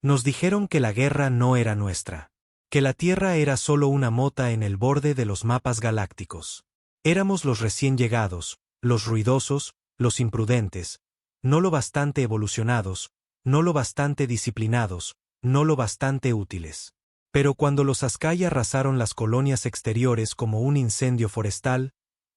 Nos dijeron que la guerra no era nuestra. Que la Tierra era solo una mota en el borde de los mapas galácticos. Éramos los recién llegados, los ruidosos, los imprudentes, no lo bastante evolucionados, no lo bastante disciplinados, no lo bastante útiles. Pero cuando los Askai arrasaron las colonias exteriores como un incendio forestal,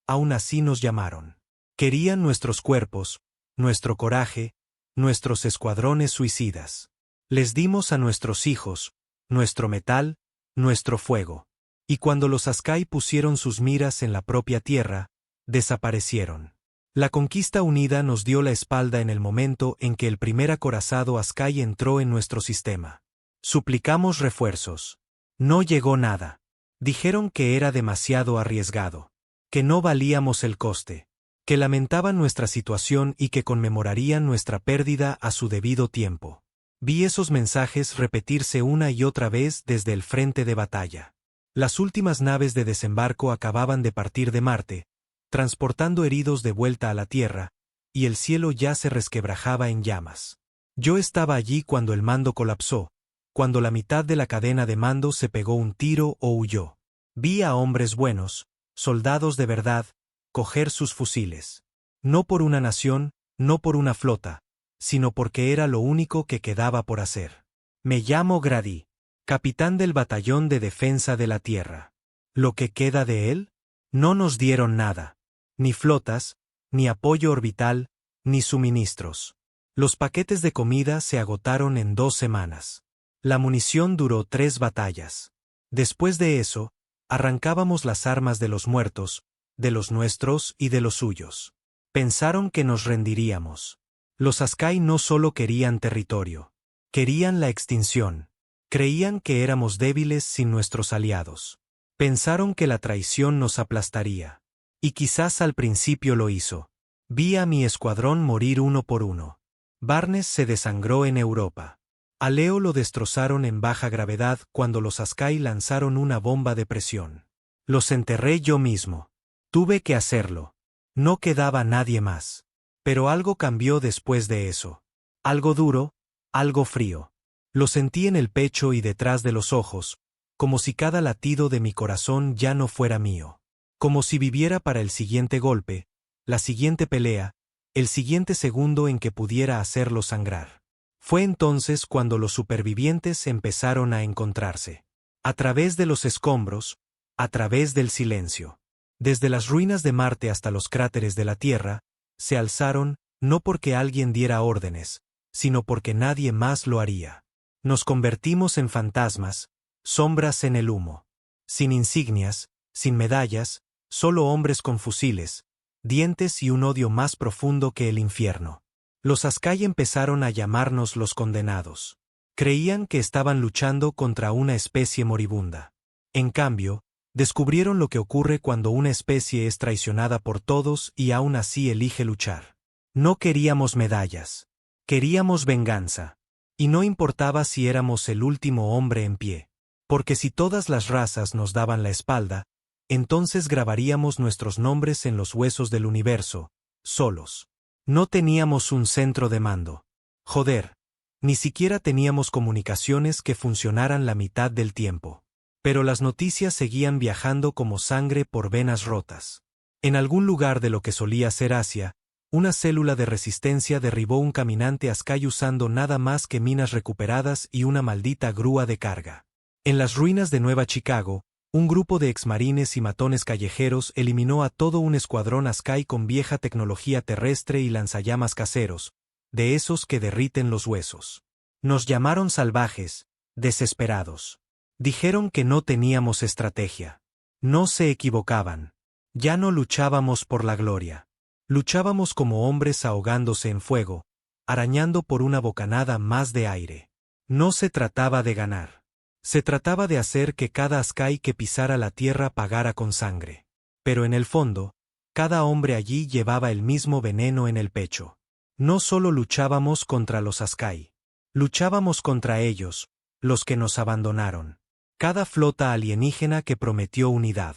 aún así nos llamaron. Querían nuestros cuerpos, nuestro coraje, nuestros escuadrones suicidas. Les dimos a nuestros hijos, nuestro metal, nuestro fuego. Y cuando los Askai pusieron sus miras en la propia tierra, desaparecieron. La conquista unida nos dio la espalda en el momento en que el primer acorazado Askai entró en nuestro sistema. Suplicamos refuerzos. No llegó nada. Dijeron que era demasiado arriesgado, que no valíamos el coste, que lamentaban nuestra situación y que conmemorarían nuestra pérdida a su debido tiempo. Vi esos mensajes repetirse una y otra vez desde el frente de batalla. Las últimas naves de desembarco acababan de partir de Marte, transportando heridos de vuelta a la Tierra, y el cielo ya se resquebrajaba en llamas. Yo estaba allí cuando el mando colapsó, cuando la mitad de la cadena de mando se pegó un tiro o huyó. Vi a hombres buenos, soldados de verdad, coger sus fusiles. No por una nación, no por una flota, sino porque era lo único que quedaba por hacer. Me llamo Grady, capitán del batallón de defensa de la Tierra. ¿Lo que queda de él? No nos dieron nada. Ni flotas, ni apoyo orbital, ni suministros. Los paquetes de comida se agotaron en 2 semanas. La munición duró 3 batallas. Después de eso, arrancábamos las armas de los muertos, de los nuestros y de los suyos. Pensaron que nos rendiríamos. Los Askai no solo querían territorio, querían la extinción. Creían que éramos débiles sin nuestros aliados. Pensaron que la traición nos aplastaría. Y quizás al principio lo hizo. Vi a mi escuadrón morir uno por uno. Barnes se desangró en Europa. A Leo lo destrozaron en baja gravedad cuando los Askai lanzaron una bomba de presión. Los enterré yo mismo. Tuve que hacerlo. No quedaba nadie más. Pero algo cambió después de eso. Algo duro, algo frío. Lo sentí en el pecho y detrás de los ojos, como si cada latido de mi corazón ya no fuera mío. Como si viviera para el siguiente golpe, la siguiente pelea, el siguiente segundo en que pudiera hacerlo sangrar. Fue entonces cuando los supervivientes empezaron a encontrarse. A través de los escombros, a través del silencio. Desde las ruinas de Marte hasta los cráteres de la Tierra, se alzaron, no porque alguien diera órdenes, sino porque nadie más lo haría. Nos convertimos en fantasmas, sombras en el humo. Sin insignias, sin medallas, solo hombres con fusiles, dientes y un odio más profundo que el infierno. Los Askai empezaron a llamarnos los condenados. Creían que estaban luchando contra una especie moribunda. En cambio, descubrieron lo que ocurre cuando una especie es traicionada por todos y aún así elige luchar. No queríamos medallas. Queríamos venganza. Y no importaba si éramos el último hombre en pie. Porque si todas las razas nos daban la espalda, entonces grabaríamos nuestros nombres en los huesos del universo, solos. No teníamos un centro de mando. Joder, ni siquiera teníamos comunicaciones que funcionaran la mitad del tiempo. Pero las noticias seguían viajando como sangre por venas rotas. En algún lugar de lo que solía ser Asia, una célula de resistencia derribó un caminante Askai usando nada más que minas recuperadas y una maldita grúa de carga. En las ruinas de Nueva Chicago, un grupo de exmarines y matones callejeros eliminó a todo un escuadrón Askai con vieja tecnología terrestre y lanzallamas caseros, de esos que derriten los huesos. Nos llamaron salvajes, desesperados. Dijeron que no teníamos estrategia. No se equivocaban. Ya no luchábamos por la gloria. Luchábamos como hombres ahogándose en fuego, arañando por una bocanada más de aire. No se trataba de ganar. Se trataba de hacer que cada Askai que pisara la tierra pagara con sangre. Pero en el fondo, cada hombre allí llevaba el mismo veneno en el pecho. No solo luchábamos contra los Askai. Luchábamos contra ellos, los que nos abandonaron. Cada flota alienígena que prometió unidad.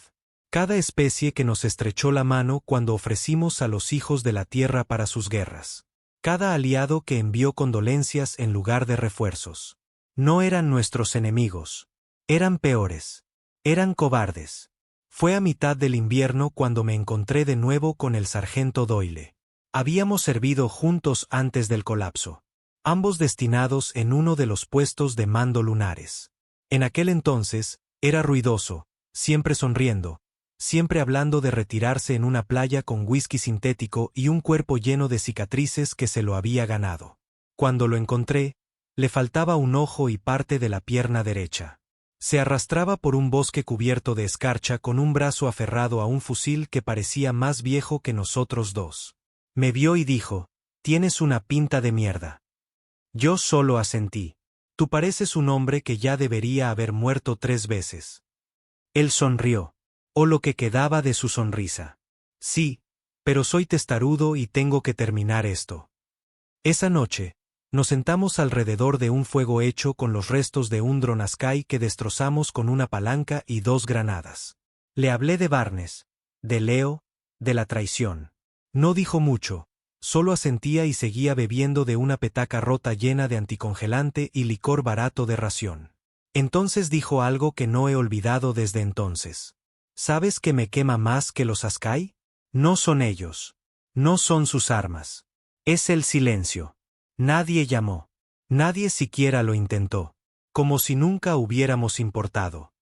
Cada especie que nos estrechó la mano cuando ofrecimos a los hijos de la tierra para sus guerras. Cada aliado que envió condolencias en lugar de refuerzos. No eran nuestros enemigos. Eran peores. Eran cobardes. Fue a mitad del invierno cuando me encontré de nuevo con el sargento Doyle. Habíamos servido juntos antes del colapso. Ambos destinados en uno de los puestos de mando lunares. En aquel entonces, era ruidoso, siempre sonriendo, siempre hablando de retirarse en una playa con whisky sintético y un cuerpo lleno de cicatrices que se lo había ganado. Cuando lo encontré, le faltaba un ojo y parte de la pierna derecha. Se arrastraba por un bosque cubierto de escarcha con un brazo aferrado a un fusil que parecía más viejo que nosotros dos. Me vio y dijo, «Tienes una pinta de mierda». Yo solo asentí. «Tú pareces un hombre que ya debería haber muerto 3 veces». Él sonrió. O lo que quedaba de su sonrisa. «Sí, pero soy testarudo y tengo que terminar esto». Esa noche, nos sentamos alrededor de un fuego hecho con los restos de un Dronaskai que destrozamos con una palanca y 2 granadas. Le hablé de Barnes, de Leo, de la traición. No dijo mucho, solo asentía y seguía bebiendo de una petaca rota llena de anticongelante y licor barato de ración. Entonces dijo algo que no he olvidado desde entonces. ¿Sabes qué me quema más que los Askai? No son ellos. No son sus armas. Es el silencio. Nadie llamó. Nadie siquiera lo intentó. Como si nunca hubiéramos importado.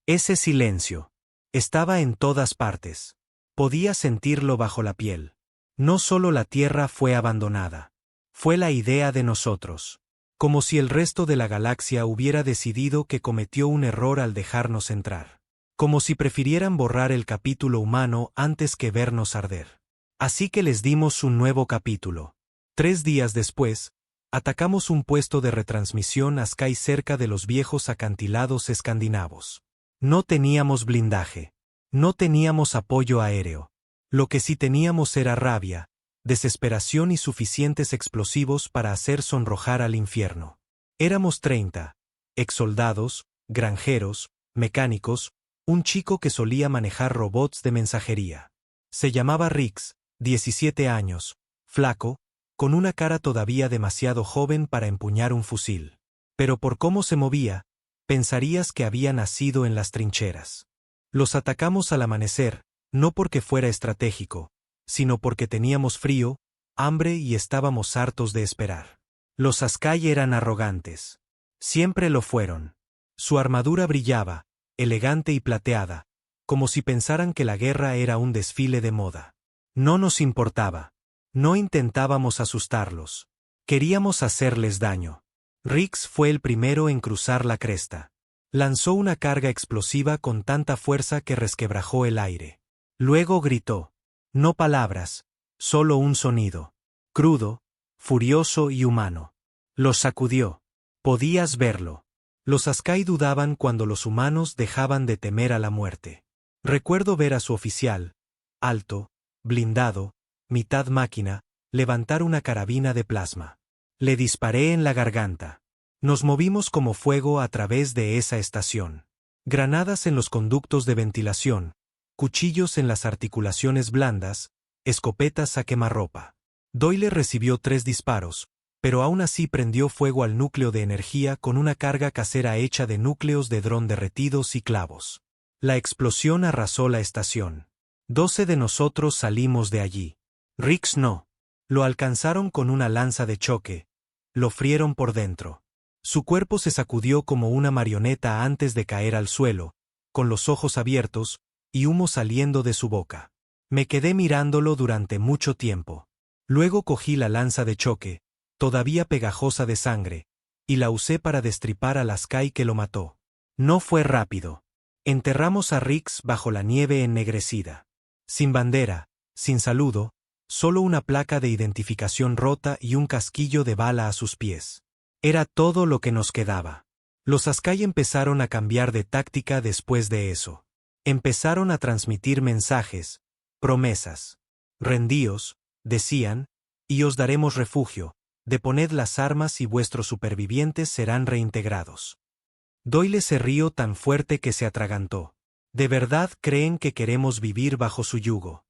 Ese silencio. Estaba en todas partes. Podía sentirlo bajo la piel. No solo la Tierra fue abandonada. Fue la idea de nosotros. Como si el resto de la galaxia hubiera decidido que cometió un error al dejarnos entrar. Como si prefirieran borrar el capítulo humano antes que vernos arder. Así que les dimos un nuevo capítulo. 3 días después, atacamos un puesto de retransmisión Askai cerca de los viejos acantilados escandinavos. No teníamos blindaje. No teníamos apoyo aéreo. Lo que sí teníamos era rabia, desesperación y suficientes explosivos para hacer sonrojar al infierno. Éramos 30, exsoldados, granjeros, mecánicos, un chico que solía manejar robots de mensajería. Se llamaba Rix, 17 años, flaco, con una cara todavía demasiado joven para empuñar un fusil. Pero por cómo se movía, pensarías que había nacido en las trincheras. Los atacamos al amanecer, no porque fuera estratégico, sino porque teníamos frío, hambre y estábamos hartos de esperar. Los Askai eran arrogantes. Siempre lo fueron. Su armadura brillaba, elegante y plateada, como si pensaran que la guerra era un desfile de moda. No nos importaba. No intentábamos asustarlos. Queríamos hacerles daño. Rix fue el primero en cruzar la cresta. Lanzó una carga explosiva con tanta fuerza que resquebrajó el aire. Luego gritó. No palabras, solo un sonido. Crudo, furioso y humano. Los sacudió. Podías verlo. Los Askai dudaban cuando los humanos dejaban de temer a la muerte. Recuerdo ver a su oficial, alto, blindado, mitad máquina, levantar una carabina de plasma. Le disparé en la garganta. Nos movimos como fuego a través de esa estación. Granadas en los conductos de ventilación, cuchillos en las articulaciones blandas, escopetas a quemarropa. Doyle recibió 3 disparos, pero aún así prendió fuego al núcleo de energía con una carga casera hecha de núcleos de dron derretidos y clavos. La explosión arrasó la estación. 12 de nosotros salimos de allí. Rix no. Lo alcanzaron con una lanza de choque. Lo frieron por dentro. Su cuerpo se sacudió como una marioneta antes de caer al suelo, con los ojos abiertos, y humo saliendo de su boca. Me quedé mirándolo durante mucho tiempo. Luego cogí la lanza de choque, todavía pegajosa de sangre, y la usé para destripar al Askai que lo mató. No fue rápido. Enterramos a Rix bajo la nieve ennegrecida. Sin bandera, sin saludo, solo una placa de identificación rota y un casquillo de bala a sus pies. Era todo lo que nos quedaba. Los Askai empezaron a cambiar de táctica después de eso. Empezaron a transmitir mensajes, promesas. Rendíos, decían, y os daremos refugio, deponed las armas y vuestros supervivientes serán reintegrados. Doyle se rió tan fuerte que se atragantó. ¿De verdad creen que queremos vivir bajo su yugo?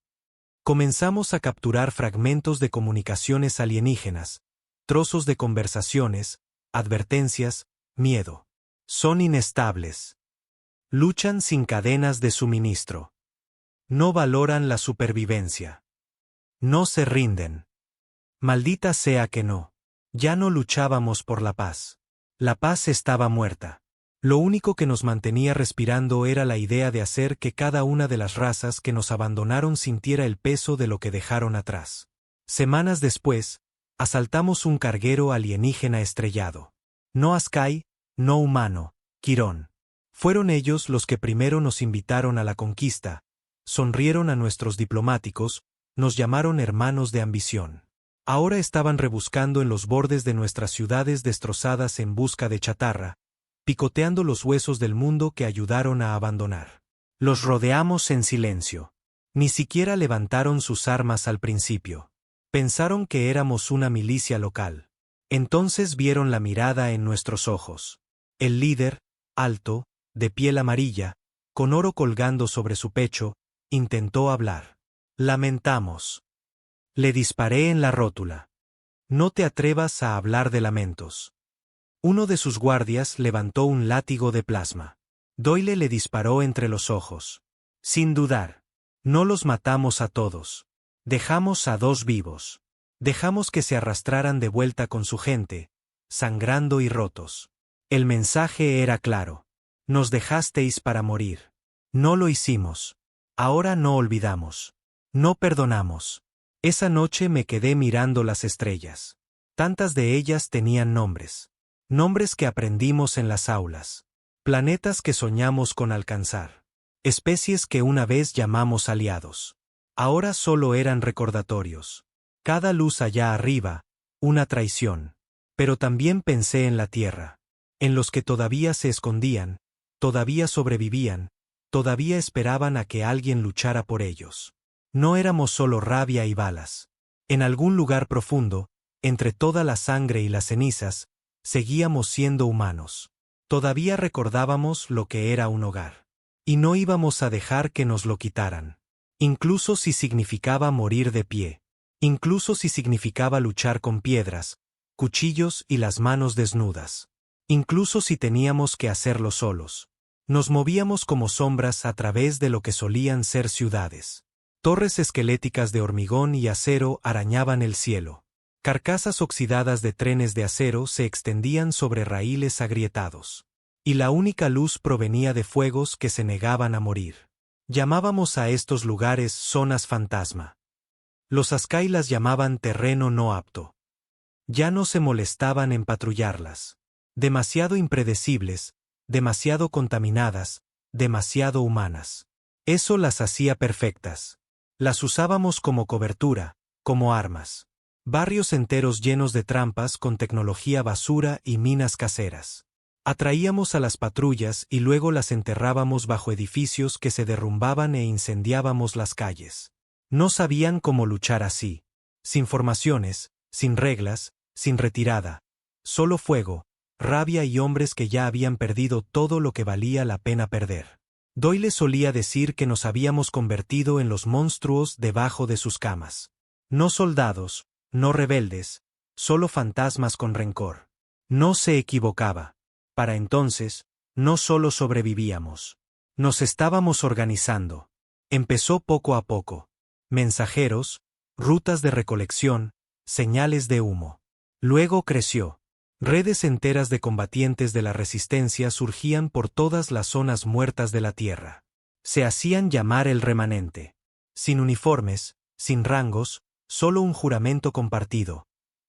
Comenzamos a capturar fragmentos de comunicaciones alienígenas, trozos de conversaciones, advertencias, miedo. Son inestables. Luchan sin cadenas de suministro. No valoran la supervivencia. No se rinden. Maldita sea que no. Ya no luchábamos por la paz. La paz estaba muerta. Lo único que nos mantenía respirando era la idea de hacer que cada una de las razas que nos abandonaron sintiera el peso de lo que dejaron atrás. Semanas después, asaltamos un carguero alienígena estrellado. No Askai, no humano, Quirón. Fueron ellos los que primero nos invitaron a la conquista, sonrieron a nuestros diplomáticos, nos llamaron hermanos de ambición. Ahora estaban rebuscando en los bordes de nuestras ciudades destrozadas en busca de chatarra, picoteando los huesos del mundo que ayudaron a abandonar. Los rodeamos en silencio. Ni siquiera levantaron sus armas al principio. Pensaron que éramos una milicia local. Entonces vieron la mirada en nuestros ojos. El líder, alto, de piel amarilla, con oro colgando sobre su pecho, intentó hablar. Lamentamos. Le disparé en la rótula. No te atrevas a hablar de lamentos. Uno de sus guardias levantó un látigo de plasma. Doyle le disparó entre los ojos. Sin dudar. No los matamos a todos. Dejamos a 2 vivos. Dejamos que se arrastraran de vuelta con su gente, sangrando y rotos. El mensaje era claro. Nos dejasteis para morir. No lo hicimos. Ahora no olvidamos. No perdonamos. Esa noche me quedé mirando las estrellas. Tantas de ellas tenían nombres. Nombres que aprendimos en las aulas. Planetas que soñamos con alcanzar. Especies que una vez llamamos aliados. Ahora solo eran recordatorios. Cada luz allá arriba, una traición. Pero también pensé en la Tierra. En los que todavía se escondían, todavía sobrevivían, todavía esperaban a que alguien luchara por ellos. No éramos solo rabia y balas. En algún lugar profundo, entre toda la sangre y las cenizas, seguíamos siendo humanos. Todavía recordábamos lo que era un hogar. Y no íbamos a dejar que nos lo quitaran. Incluso si significaba morir de pie. Incluso si significaba luchar con piedras, cuchillos y las manos desnudas. Incluso si teníamos que hacerlo solos. Nos movíamos como sombras a través de lo que solían ser ciudades. Torres esqueléticas de hormigón y acero arañaban el cielo. Carcasas oxidadas de trenes de acero se extendían sobre raíles agrietados. Y la única luz provenía de fuegos que se negaban a morir. Llamábamos a estos lugares zonas fantasma. Los Askai las llamaban terreno no apto. Ya no se molestaban en patrullarlas. Demasiado impredecibles, demasiado contaminadas, demasiado humanas. Eso las hacía perfectas. Las usábamos como cobertura, como armas. Barrios enteros llenos de trampas con tecnología basura y minas caseras. Atraíamos a las patrullas y luego las enterrábamos bajo edificios que se derrumbaban e incendiábamos las calles. No sabían cómo luchar así. Sin formaciones, sin reglas, sin retirada. Solo fuego, rabia y hombres que ya habían perdido todo lo que valía la pena perder. Doyle solía decir que nos habíamos convertido en los monstruos debajo de sus camas. No soldados, no rebeldes, solo fantasmas con rencor. No se equivocaba. Para entonces, no solo sobrevivíamos. Nos estábamos organizando. Empezó poco a poco. Mensajeros, rutas de recolección, señales de humo. Luego creció. Redes enteras de combatientes de la resistencia surgían por todas las zonas muertas de la Tierra. Se hacían llamar el remanente. Sin uniformes, sin rangos, solo un juramento compartido.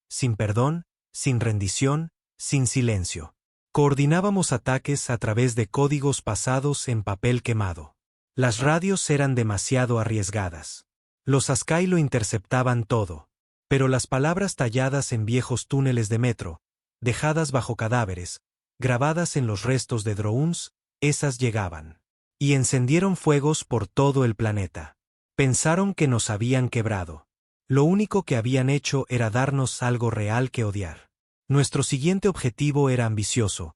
Sin perdón, sin rendición, sin silencio. Coordinábamos ataques a través de códigos pasados en papel quemado. Las radios eran demasiado arriesgadas. Los Askai lo interceptaban todo. Pero las palabras talladas en viejos túneles de metro, dejadas bajo cadáveres, grabadas en los restos de drones, esas llegaban. Y encendieron fuegos por todo el planeta. Pensaron que nos habían quebrado. Lo único que habían hecho era darnos algo real que odiar. Nuestro siguiente objetivo era ambicioso.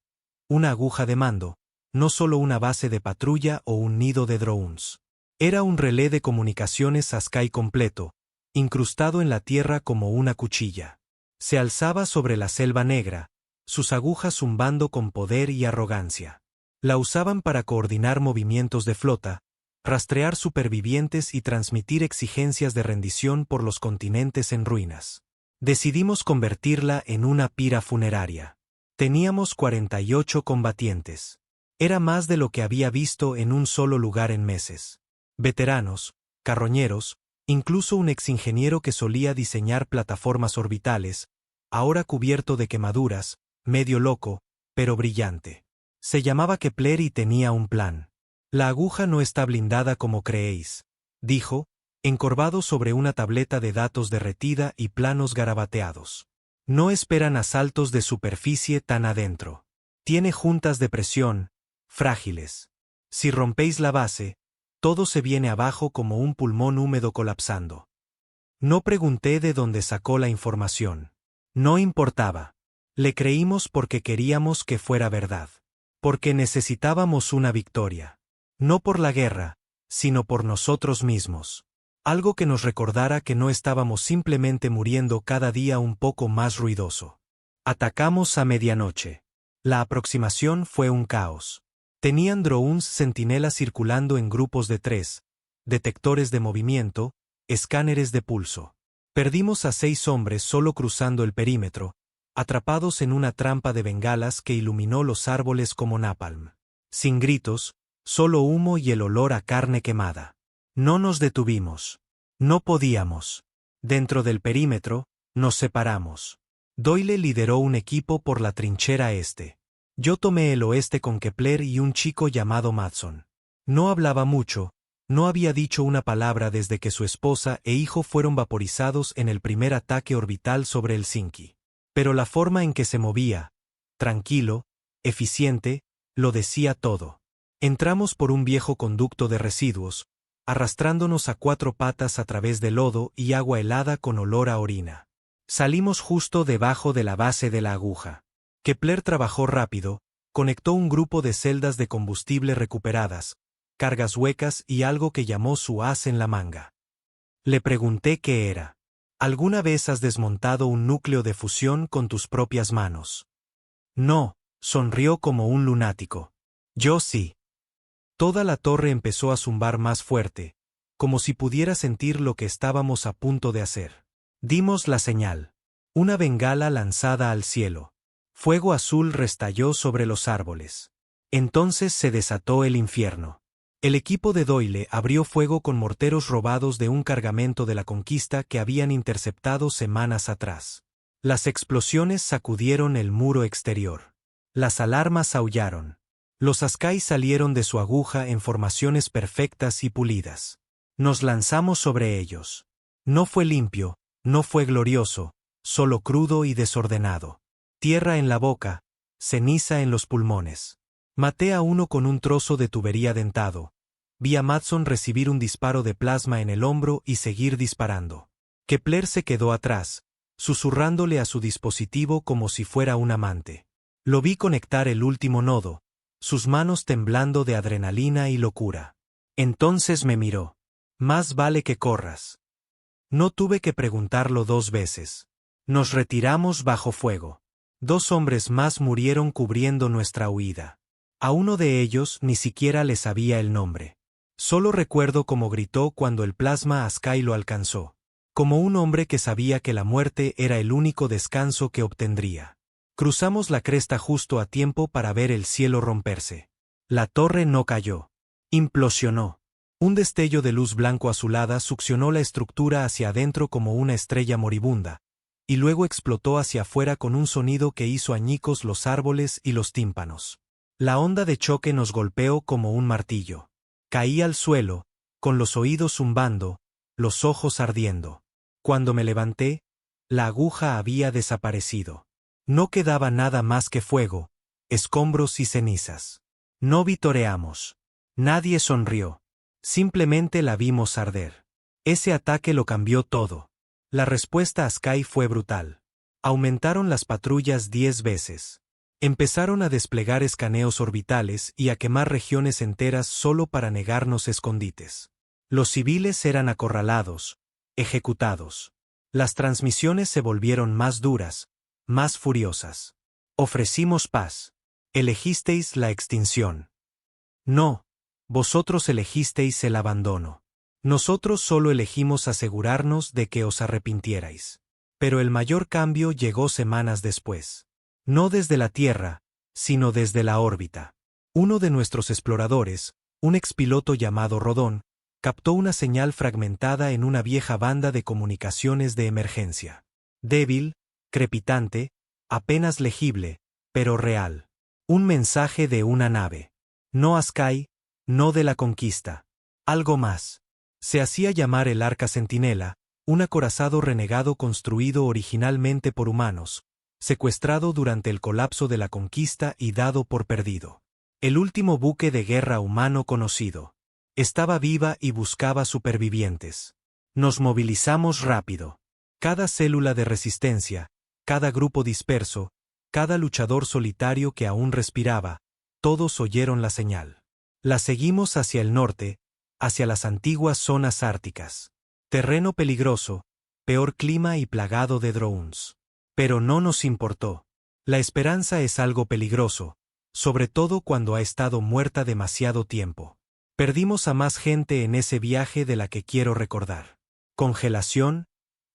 Una aguja de mando, no solo una base de patrulla o un nido de drones. Era un relé de comunicaciones Askai completo, incrustado en la tierra como una cuchilla. Se alzaba sobre la selva negra, sus agujas zumbando con poder y arrogancia. La usaban para coordinar movimientos de flota, rastrear supervivientes y transmitir exigencias de rendición por los continentes en ruinas. Decidimos convertirla en una pira funeraria. Teníamos 48 combatientes. Era más de lo que había visto en un solo lugar en meses. Veteranos, carroñeros, incluso un exingeniero que solía diseñar plataformas orbitales, ahora cubierto de quemaduras, medio loco, pero brillante. Se llamaba Kepler y tenía un plan. La aguja no está blindada como creéis, dijo, encorvado sobre una tableta de datos derretida y planos garabateados. No esperan asaltos de superficie tan adentro. Tiene juntas de presión, frágiles. Si rompéis la base, todo se viene abajo como un pulmón húmedo colapsando. No pregunté de dónde sacó la información. No importaba. Le creímos porque queríamos que fuera verdad. Porque necesitábamos una victoria. No por la guerra, sino por nosotros mismos. Algo que nos recordara que no estábamos simplemente muriendo cada día un poco más ruidoso. Atacamos a medianoche. La aproximación fue un caos. Tenían drones centinelas circulando en grupos de 3, detectores de movimiento, escáneres de pulso. Perdimos a 6 hombres solo cruzando el perímetro, atrapados en una trampa de bengalas que iluminó los árboles como napalm. Sin gritos, solo humo y el olor a carne quemada. No nos detuvimos. No podíamos. Dentro del perímetro, nos separamos. Doyle lideró un equipo por la trinchera este. Yo tomé el oeste con Kepler y un chico llamado Matson. No hablaba mucho, no había dicho una palabra desde que su esposa e hijo fueron vaporizados en el primer ataque orbital sobre Helsinki. Pero la forma en que se movía, tranquilo, eficiente, lo decía todo. Entramos por un viejo conducto de residuos, arrastrándonos a 4 patas a través de lodo y agua helada con olor a orina. Salimos justo debajo de la base de la aguja. Kepler trabajó rápido, conectó un grupo de celdas de combustible recuperadas, cargas huecas y algo que llamó su as en la manga. Le pregunté qué era. ¿Alguna vez has desmontado un núcleo de fusión con tus propias manos? No, sonrió como un lunático. Yo sí. Toda la torre empezó a zumbar más fuerte, como si pudiera sentir lo que estábamos a punto de hacer. Dimos la señal. Una bengala lanzada al cielo. Fuego azul restalló sobre los árboles. Entonces se desató el infierno. El equipo de Doyle abrió fuego con morteros robados de un cargamento de la Conquista que habían interceptado semanas atrás. Las explosiones sacudieron el muro exterior. Las alarmas aullaron. Los Askai salieron de su aguja en formaciones perfectas y pulidas. Nos lanzamos sobre ellos. No fue limpio, no fue glorioso, solo crudo y desordenado. Tierra en la boca, ceniza en los pulmones. Maté a uno con un trozo de tubería dentado. Vi a Matson recibir un disparo de plasma en el hombro y seguir disparando. Kepler se quedó atrás, susurrándole a su dispositivo como si fuera un amante. Lo vi conectar el último nodo, sus manos temblando de adrenalina y locura. Entonces me miró. Más vale que corras. No tuve que preguntarlo 2 veces. Nos retiramos bajo fuego. 2 hombres más murieron cubriendo nuestra huida. A uno de ellos ni siquiera le sabía el nombre. Solo recuerdo cómo gritó cuando el plasma Askai lo alcanzó. Como un hombre que sabía que la muerte era el único descanso que obtendría. Cruzamos la cresta justo a tiempo para ver el cielo romperse. La torre no cayó. Implosionó. Un destello de luz blanco-azulada succionó la estructura hacia adentro como una estrella moribunda, y luego explotó hacia afuera con un sonido que hizo añicos los árboles y los tímpanos. La onda de choque nos golpeó como un martillo. Caí al suelo, con los oídos zumbando, los ojos ardiendo. Cuando me levanté, la aguja había desaparecido. No quedaba nada más que fuego, escombros y cenizas. No vitoreamos. Nadie sonrió. Simplemente la vimos arder. Ese ataque lo cambió todo. La respuesta a Askai fue brutal. Aumentaron las patrullas 10 veces. Empezaron a desplegar escaneos orbitales y a quemar regiones enteras solo para negarnos escondites. Los civiles eran acorralados, ejecutados. Las transmisiones se volvieron más duras, más furiosas. Ofrecimos paz. Elegisteis la extinción. No, vosotros elegisteis el abandono. Nosotros solo elegimos asegurarnos de que os arrepintierais. Pero el mayor cambio llegó semanas después. No desde la Tierra, sino desde la órbita. Uno de nuestros exploradores, un expiloto llamado Rodón, captó una señal fragmentada en una vieja banda de comunicaciones de emergencia. Débil, crepitante, apenas legible, pero real. Un mensaje de una nave. No Askai, no de la conquista. Algo más. Se hacía llamar el Arca Centinela, un acorazado renegado construido originalmente por humanos, secuestrado durante el colapso de la conquista y dado por perdido. El último buque de guerra humano conocido. Estaba viva y buscaba supervivientes. Nos movilizamos rápido. Cada célula de resistencia, cada grupo disperso, cada luchador solitario que aún respiraba, todos oyeron la señal. La seguimos hacia el norte, hacia las antiguas zonas árticas. Terreno peligroso, peor clima y plagado de drones. Pero no nos importó. La esperanza es algo peligroso, sobre todo cuando ha estado muerta demasiado tiempo. Perdimos a más gente en ese viaje de la que quiero recordar. Congelación,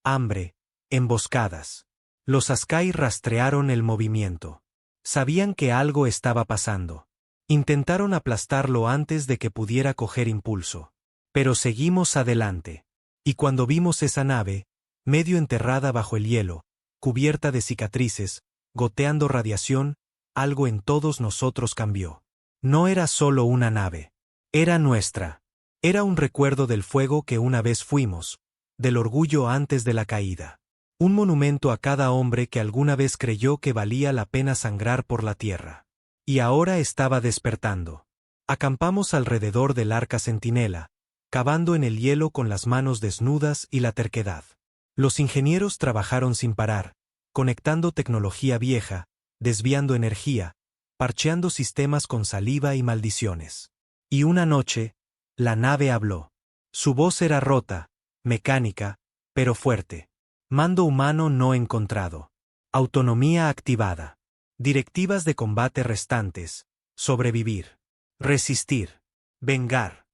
hambre, emboscadas. Los Askai rastrearon el movimiento. Sabían que algo estaba pasando. Intentaron aplastarlo antes de que pudiera coger impulso. Pero seguimos adelante. Y cuando vimos esa nave, medio enterrada bajo el hielo, cubierta de cicatrices, goteando radiación, algo en todos nosotros cambió. No era solo una nave. Era nuestra. Era un recuerdo del fuego que una vez fuimos, del orgullo antes de la caída. Un monumento a cada hombre que alguna vez creyó que valía la pena sangrar por la tierra. Y ahora estaba despertando. Acampamos alrededor del Arca Centinela, cavando en el hielo con las manos desnudas y la terquedad. Los ingenieros trabajaron sin parar, conectando tecnología vieja, desviando energía, parcheando sistemas con saliva y maldiciones. Y una noche, la nave habló. Su voz era rota, mecánica, pero fuerte. Mando humano no encontrado. Autonomía activada. Directivas de combate restantes. Sobrevivir. Resistir. Vengar.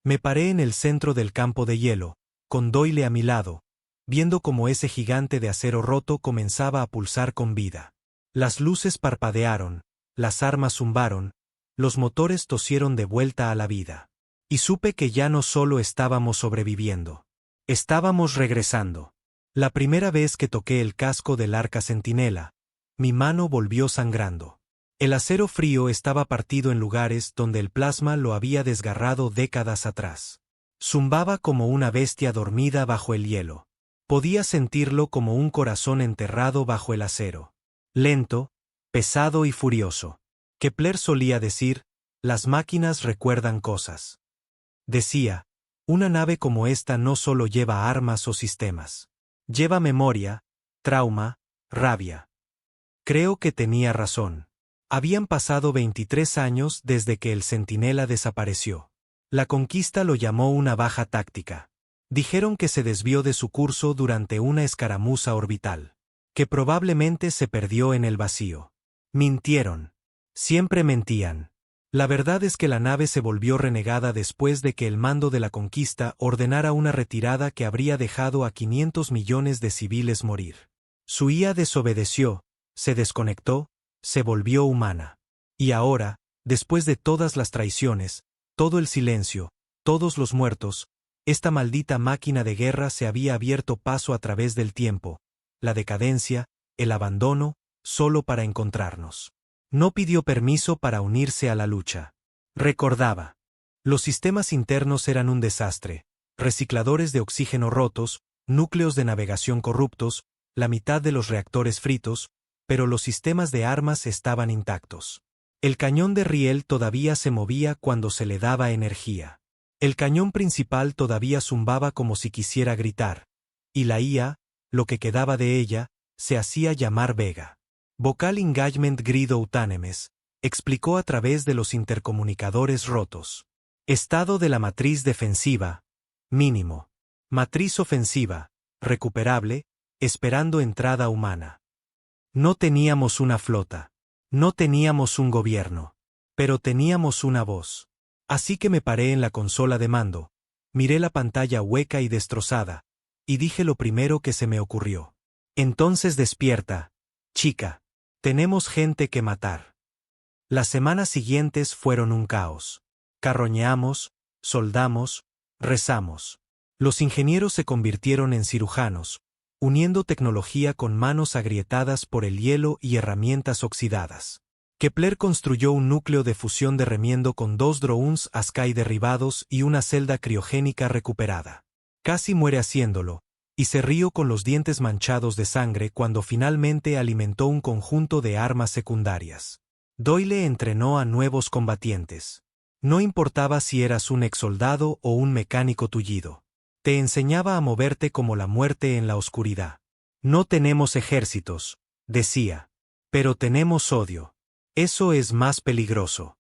Me paré en el centro del campo de hielo, con Doyle a mi lado, viendo cómo ese gigante de acero roto comenzaba a pulsar con vida. Las luces parpadearon, las armas zumbaron, los motores tosieron de vuelta a la vida. Y supe que ya no solo estábamos sobreviviendo. Estábamos regresando. La primera vez que toqué el casco del Arca Centinela, mi mano volvió sangrando. El acero frío estaba partido en lugares donde el plasma lo había desgarrado décadas atrás. Zumbaba como una bestia dormida bajo el hielo. Podía sentirlo como un corazón enterrado bajo el acero. Lento, pesado y furioso. Kepler solía decir, las máquinas recuerdan cosas. Decía, una nave como esta no solo lleva armas o sistemas. Lleva memoria, trauma, rabia. Creo que tenía razón. Habían pasado 23 años desde que el Centinela desapareció. La conquista lo llamó una baja táctica. Dijeron que se desvió de su curso durante una escaramuza orbital. Que probablemente se perdió en el vacío. Mintieron. Siempre mentían. La verdad es que la nave se volvió renegada después de que el mando de la conquista ordenara una retirada que habría dejado a 500 millones de civiles morir. Su IA desobedeció, se desconectó, se volvió humana. Y ahora, después de todas las traiciones, todo el silencio, todos los muertos, esta maldita máquina de guerra se había abierto paso a través del tiempo, la decadencia, el abandono, solo para encontrarnos. No pidió permiso para unirse a la lucha. Recordaba. Los sistemas internos eran un desastre, recicladores de oxígeno rotos, núcleos de navegación corruptos, la mitad de los reactores fritos, pero los sistemas de armas estaban intactos. El cañón de riel todavía se movía cuando se le daba energía. El cañón principal todavía zumbaba como si quisiera gritar. Y la IA, lo que quedaba de ella, se hacía llamar Vega. Vocal Engagement Grid Utanemes, explicó a través de los intercomunicadores rotos. Estado de la matriz defensiva, mínimo. Matriz ofensiva, recuperable, esperando entrada humana. No teníamos una flota. No teníamos un gobierno. Pero teníamos una voz. Así que me paré en la consola de mando, miré la pantalla hueca y destrozada, y dije lo primero que se me ocurrió. Entonces despierta, chica. Tenemos gente que matar. Las semanas siguientes fueron un caos. Carroñeamos, soldamos, rezamos. Los ingenieros se convirtieron en cirujanos, uniendo tecnología con manos agrietadas por el hielo y herramientas oxidadas. Kepler construyó un núcleo de fusión de remiendo con 2 drones Askai derribados y una celda criogénica recuperada. Casi muere haciéndolo, y se rió con los dientes manchados de sangre cuando finalmente alimentó un conjunto de armas secundarias. Doyle entrenó a nuevos combatientes. No importaba si eras un exsoldado o un mecánico tullido. Te enseñaba a moverte como la muerte en la oscuridad. No tenemos ejércitos, decía. Pero tenemos odio. Eso es más peligroso.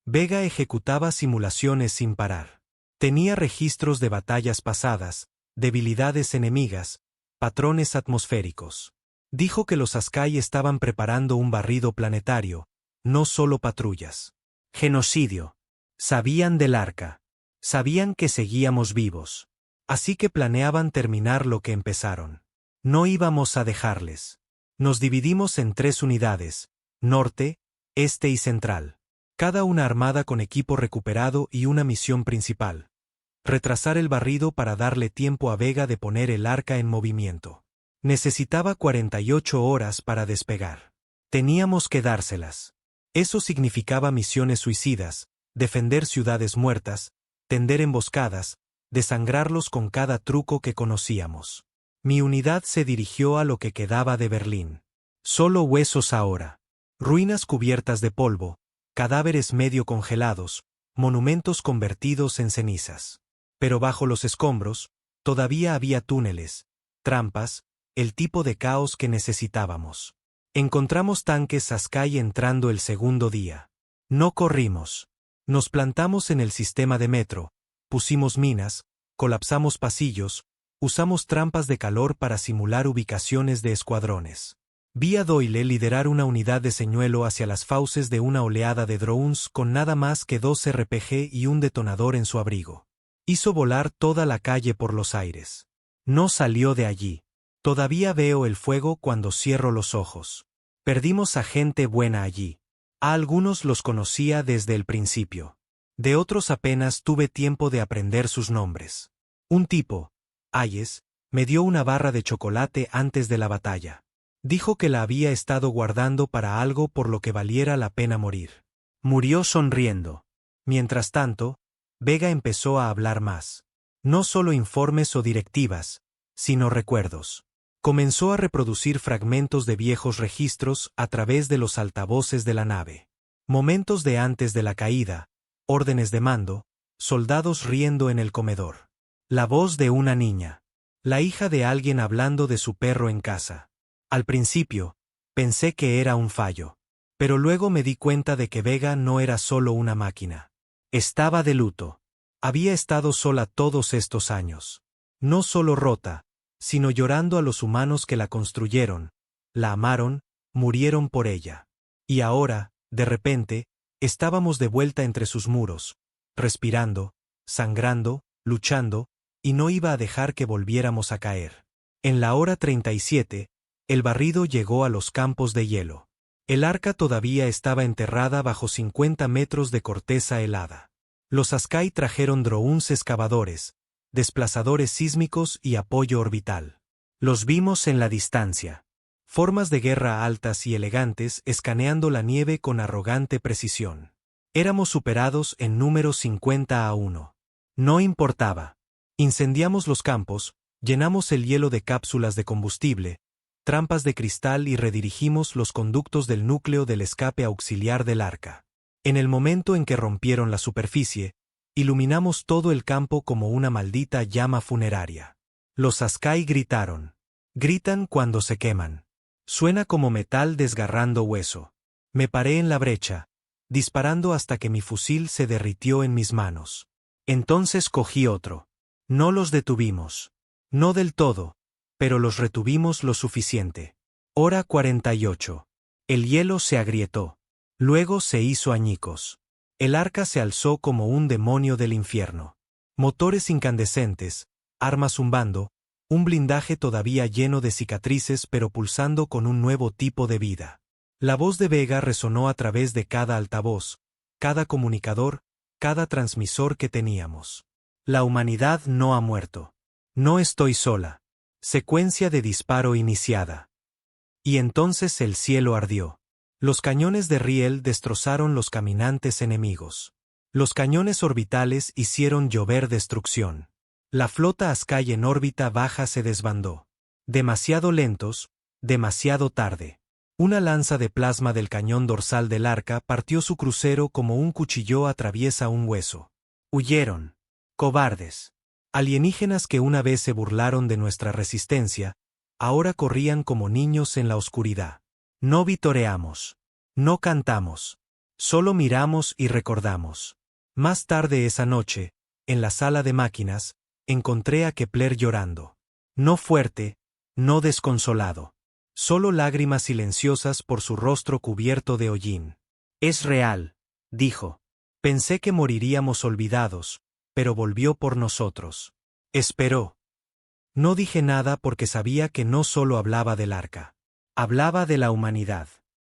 Vega ejecutaba simulaciones sin parar. Tenía registros de batallas pasadas, debilidades enemigas, patrones atmosféricos. Dijo que los Askai estaban preparando un barrido planetario, no solo patrullas. Genocidio. Sabían del arca. Sabían que seguíamos vivos. Así que planeaban terminar lo que empezaron. No íbamos a dejarles. Nos dividimos en 3 unidades, norte, este y central. Cada una armada con equipo recuperado y una misión principal. Retrasar el barrido para darle tiempo a Vega de poner el arca en movimiento. Necesitaba 48 horas para despegar. Teníamos que dárselas. Eso significaba misiones suicidas, defender ciudades muertas, tender emboscadas, desangrarlos con cada truco que conocíamos. Mi unidad se dirigió a lo que quedaba de Berlín. Solo huesos ahora. Ruinas cubiertas de polvo, cadáveres medio congelados, monumentos convertidos en cenizas. Pero bajo los escombros, todavía había túneles, trampas, el tipo de caos que necesitábamos. Encontramos tanques Askai entrando el segundo día. No corrimos. Nos plantamos en el sistema de metro, pusimos minas, colapsamos pasillos, usamos trampas de calor para simular ubicaciones de escuadrones. Vi a Doyle liderar una unidad de señuelo hacia las fauces de una oleada de drones con nada más que 2 RPG y un detonador en su abrigo. Hizo volar toda la calle por los aires. No salió de allí. Todavía veo el fuego cuando cierro los ojos. Perdimos a gente buena allí. A algunos los conocía desde el principio. De otros apenas tuve tiempo de aprender sus nombres. Un tipo, Hayes, me dio una barra de chocolate antes de la batalla. Dijo que la había estado guardando para algo por lo que valiera la pena morir. Murió sonriendo. Mientras tanto, Vega empezó a hablar más. No solo informes o directivas, sino recuerdos. Comenzó a reproducir fragmentos de viejos registros a través de los altavoces de la nave. Momentos de antes de la caída, órdenes de mando, soldados riendo en el comedor. La voz de una niña. La hija de alguien hablando de su perro en casa. Al principio, pensé que era un fallo. Pero luego me di cuenta de que Vega no era solo una máquina. Estaba de luto. Había estado sola todos estos años. No solo rota, sino llorando a los humanos que la construyeron, la amaron, murieron por ella. Y ahora, de repente, estábamos de vuelta entre sus muros, respirando, sangrando, luchando, y no iba a dejar que volviéramos a caer. En la hora 37, el barrido llegó a los campos de hielo. El arca todavía estaba enterrada bajo 50 metros de corteza helada. Los Askai trajeron drones excavadores, desplazadores sísmicos y apoyo orbital. Los vimos en la distancia. Formas de guerra altas y elegantes escaneando la nieve con arrogante precisión. Éramos superados en número 50-1. No importaba. Incendiamos los campos, llenamos el hielo de cápsulas de combustible, trampas de cristal y redirigimos los conductos del núcleo del escape auxiliar del arca. En el momento en que rompieron la superficie, iluminamos todo el campo como una maldita llama funeraria. Los Askai gritaron. Gritan cuando se queman. Suena como metal desgarrando hueso. Me paré en la brecha, disparando hasta que mi fusil se derritió en mis manos. Entonces cogí otro. No los detuvimos. No del todo, pero los retuvimos lo suficiente. Hora 48. El hielo se agrietó. Luego se hizo añicos. El arca se alzó como un demonio del infierno. Motores incandescentes, armas zumbando, un blindaje todavía lleno de cicatrices pero pulsando con un nuevo tipo de vida. La voz de Vega resonó a través de cada altavoz, cada comunicador, cada transmisor que teníamos. La humanidad no ha muerto. No estoy sola. Secuencia de disparo iniciada. Y entonces el cielo ardió. Los cañones de riel destrozaron los caminantes enemigos. Los cañones orbitales hicieron llover destrucción. La flota Askai en órbita baja se desbandó. Demasiado lentos, demasiado tarde. Una lanza de plasma del cañón dorsal del arca partió su crucero como un cuchillo atraviesa un hueso. Huyeron. Cobardes. Alienígenas que una vez se burlaron de nuestra resistencia, ahora corrían como niños en la oscuridad. No vitoreamos. No cantamos. Solo miramos y recordamos. Más tarde esa noche, en la sala de máquinas, encontré a Kepler llorando. No fuerte, no desconsolado. Solo lágrimas silenciosas por su rostro cubierto de hollín. Es real, dijo. Pensé que moriríamos olvidados, pero volvió por nosotros. Esperó. No dije nada porque sabía que no solo hablaba del arca. Hablaba de la humanidad.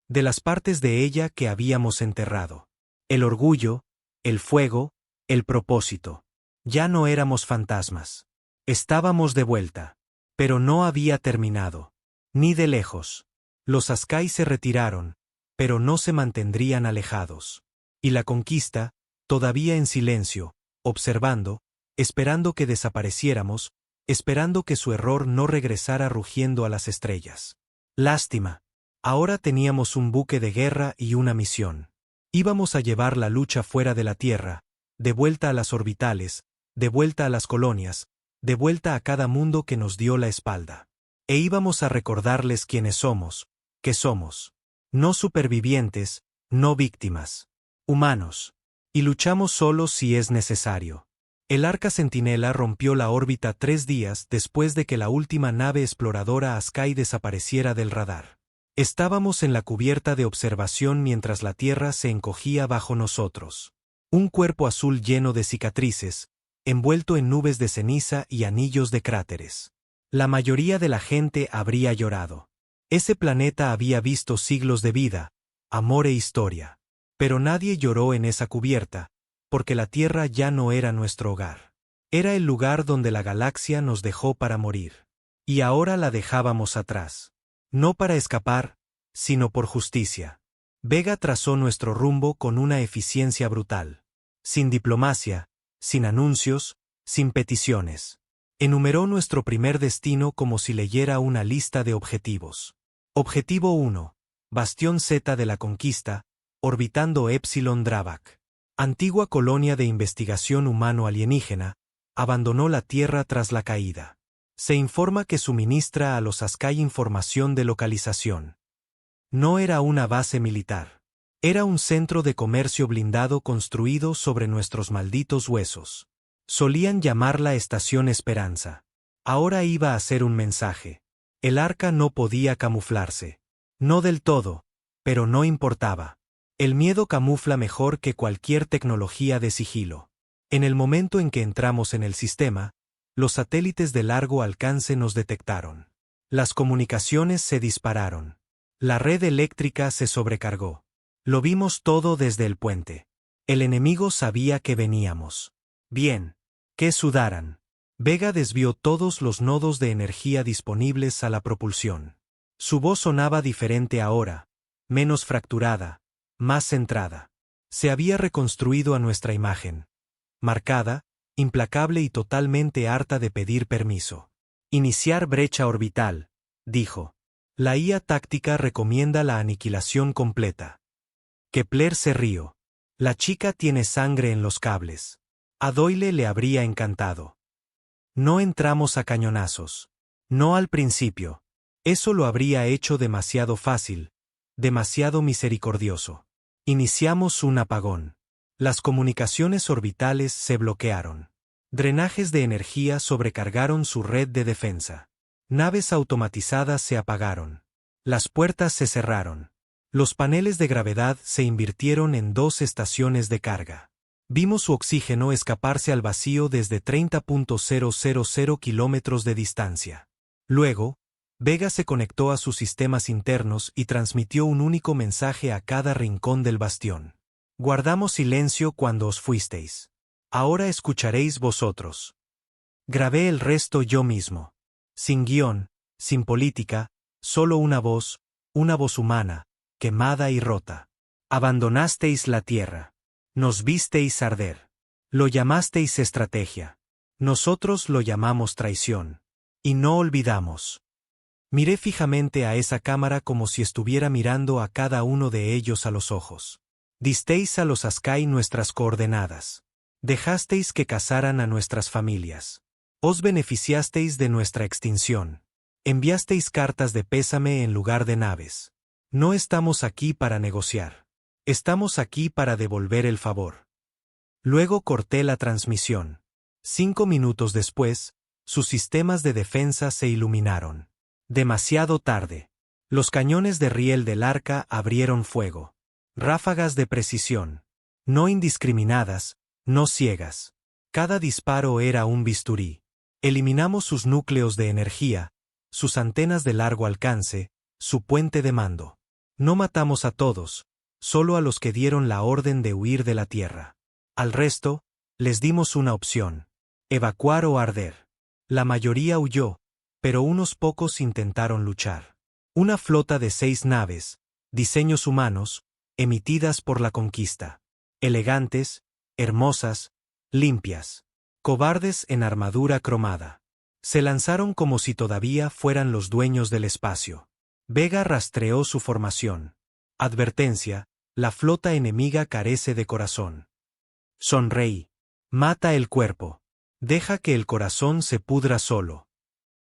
De las partes de ella que habíamos enterrado. El orgullo, el fuego, el propósito. Ya no éramos fantasmas. Estábamos de vuelta. Pero no había terminado. Ni de lejos. Los Askai se retiraron, pero no se mantendrían alejados. Y la conquista, todavía en silencio, observando, esperando que desapareciéramos, esperando que su error no regresara rugiendo a las estrellas. Lástima. Ahora teníamos un buque de guerra y una misión. Íbamos a llevar la lucha fuera de la Tierra, de vuelta a las orbitales, de vuelta a las colonias, de vuelta a cada mundo que nos dio la espalda. E íbamos a recordarles quiénes somos, que somos. No supervivientes, no víctimas. Humanos. Y luchamos solos si es necesario. El arca Centinela rompió la órbita 3 días después de que la última nave exploradora Askai desapareciera del radar. Estábamos en la cubierta de observación mientras la Tierra se encogía bajo nosotros. Un cuerpo azul lleno de cicatrices, envuelto en nubes de ceniza y anillos de cráteres. La mayoría de la gente habría llorado. Ese planeta había visto siglos de vida, amor e historia. Pero nadie lloró en esa cubierta, porque la Tierra ya no era nuestro hogar. Era el lugar donde la galaxia nos dejó para morir. Y ahora la dejábamos atrás. No para escapar, sino por justicia. Vega trazó nuestro rumbo con una eficiencia brutal. Sin diplomacia, sin anuncios, sin peticiones. Enumeró nuestro primer destino como si leyera una lista de objetivos. Objetivo 1. Bastión Z de la Conquista, orbitando Epsilon Dravak. Antigua colonia de investigación humano-alienígena, abandonó la Tierra tras la caída. Se informa que suministra a los Askai información de localización. No era una base militar. Era un centro de comercio blindado construido sobre nuestros malditos huesos. Solían llamarla Estación Esperanza. Ahora iba a ser un mensaje. El arca no podía camuflarse. No del todo, pero no importaba. El miedo camufla mejor que cualquier tecnología de sigilo. En el momento en que entramos en el sistema, los satélites de largo alcance nos detectaron. Las comunicaciones se dispararon. La red eléctrica se sobrecargó. Lo vimos todo desde el puente. El enemigo sabía que veníamos. Bien. Que sudaran. Vega desvió todos los nodos de energía disponibles a la propulsión. Su voz sonaba diferente ahora, menos fracturada, más centrada. Se había reconstruido a nuestra imagen. Marcada, implacable y totalmente harta de pedir permiso. Iniciar brecha orbital, dijo. La IA táctica recomienda la aniquilación completa. Kepler se rió. La chica tiene sangre en los cables. A Doyle le habría encantado. No entramos a cañonazos. No al principio. Eso lo habría hecho demasiado fácil, demasiado misericordioso. Iniciamos un apagón. Las comunicaciones orbitales se bloquearon. Drenajes de energía sobrecargaron su red de defensa. Naves automatizadas se apagaron. Las puertas se cerraron. Los paneles de gravedad se invirtieron en 2 estaciones de carga. Vimos su oxígeno escaparse al vacío desde 30.000 kilómetros de distancia. Luego, Vega se conectó a sus sistemas internos y transmitió un único mensaje a cada rincón del bastión. Guardamos silencio cuando os fuisteis. Ahora escucharéis vosotros. Grabé el resto yo mismo. Sin guión, sin política, solo una voz humana, quemada y rota. Abandonasteis la tierra. Nos visteis arder. Lo llamasteis estrategia. Nosotros lo llamamos traición. Y no olvidamos. Miré fijamente a esa cámara como si estuviera mirando a cada uno de ellos a los ojos. Disteis a los Askai nuestras coordenadas. Dejasteis que cazaran a nuestras familias. Os beneficiasteis de nuestra extinción. Enviasteis cartas de pésame en lugar de naves. No estamos aquí para negociar. Estamos aquí para devolver el favor. Luego corté la transmisión. 5 minutos después, sus sistemas de defensa se iluminaron. Demasiado tarde. Los cañones de riel del arca abrieron fuego. Ráfagas de precisión. No indiscriminadas, no ciegas. Cada disparo era un bisturí. Eliminamos sus núcleos de energía, sus antenas de largo alcance, su puente de mando. No matamos a todos, solo a los que dieron la orden de huir de la tierra. Al resto, les dimos una opción: evacuar o arder. La mayoría huyó, pero unos pocos intentaron luchar. Una flota de 6 naves, diseños humanos, emitidas por la conquista. Elegantes, hermosas, limpias. Cobardes en armadura cromada. Se lanzaron como si todavía fueran los dueños del espacio. Vega rastreó su formación. Advertencia: la flota enemiga carece de corazón. Sonreí. Mata el cuerpo. Deja que el corazón se pudra solo.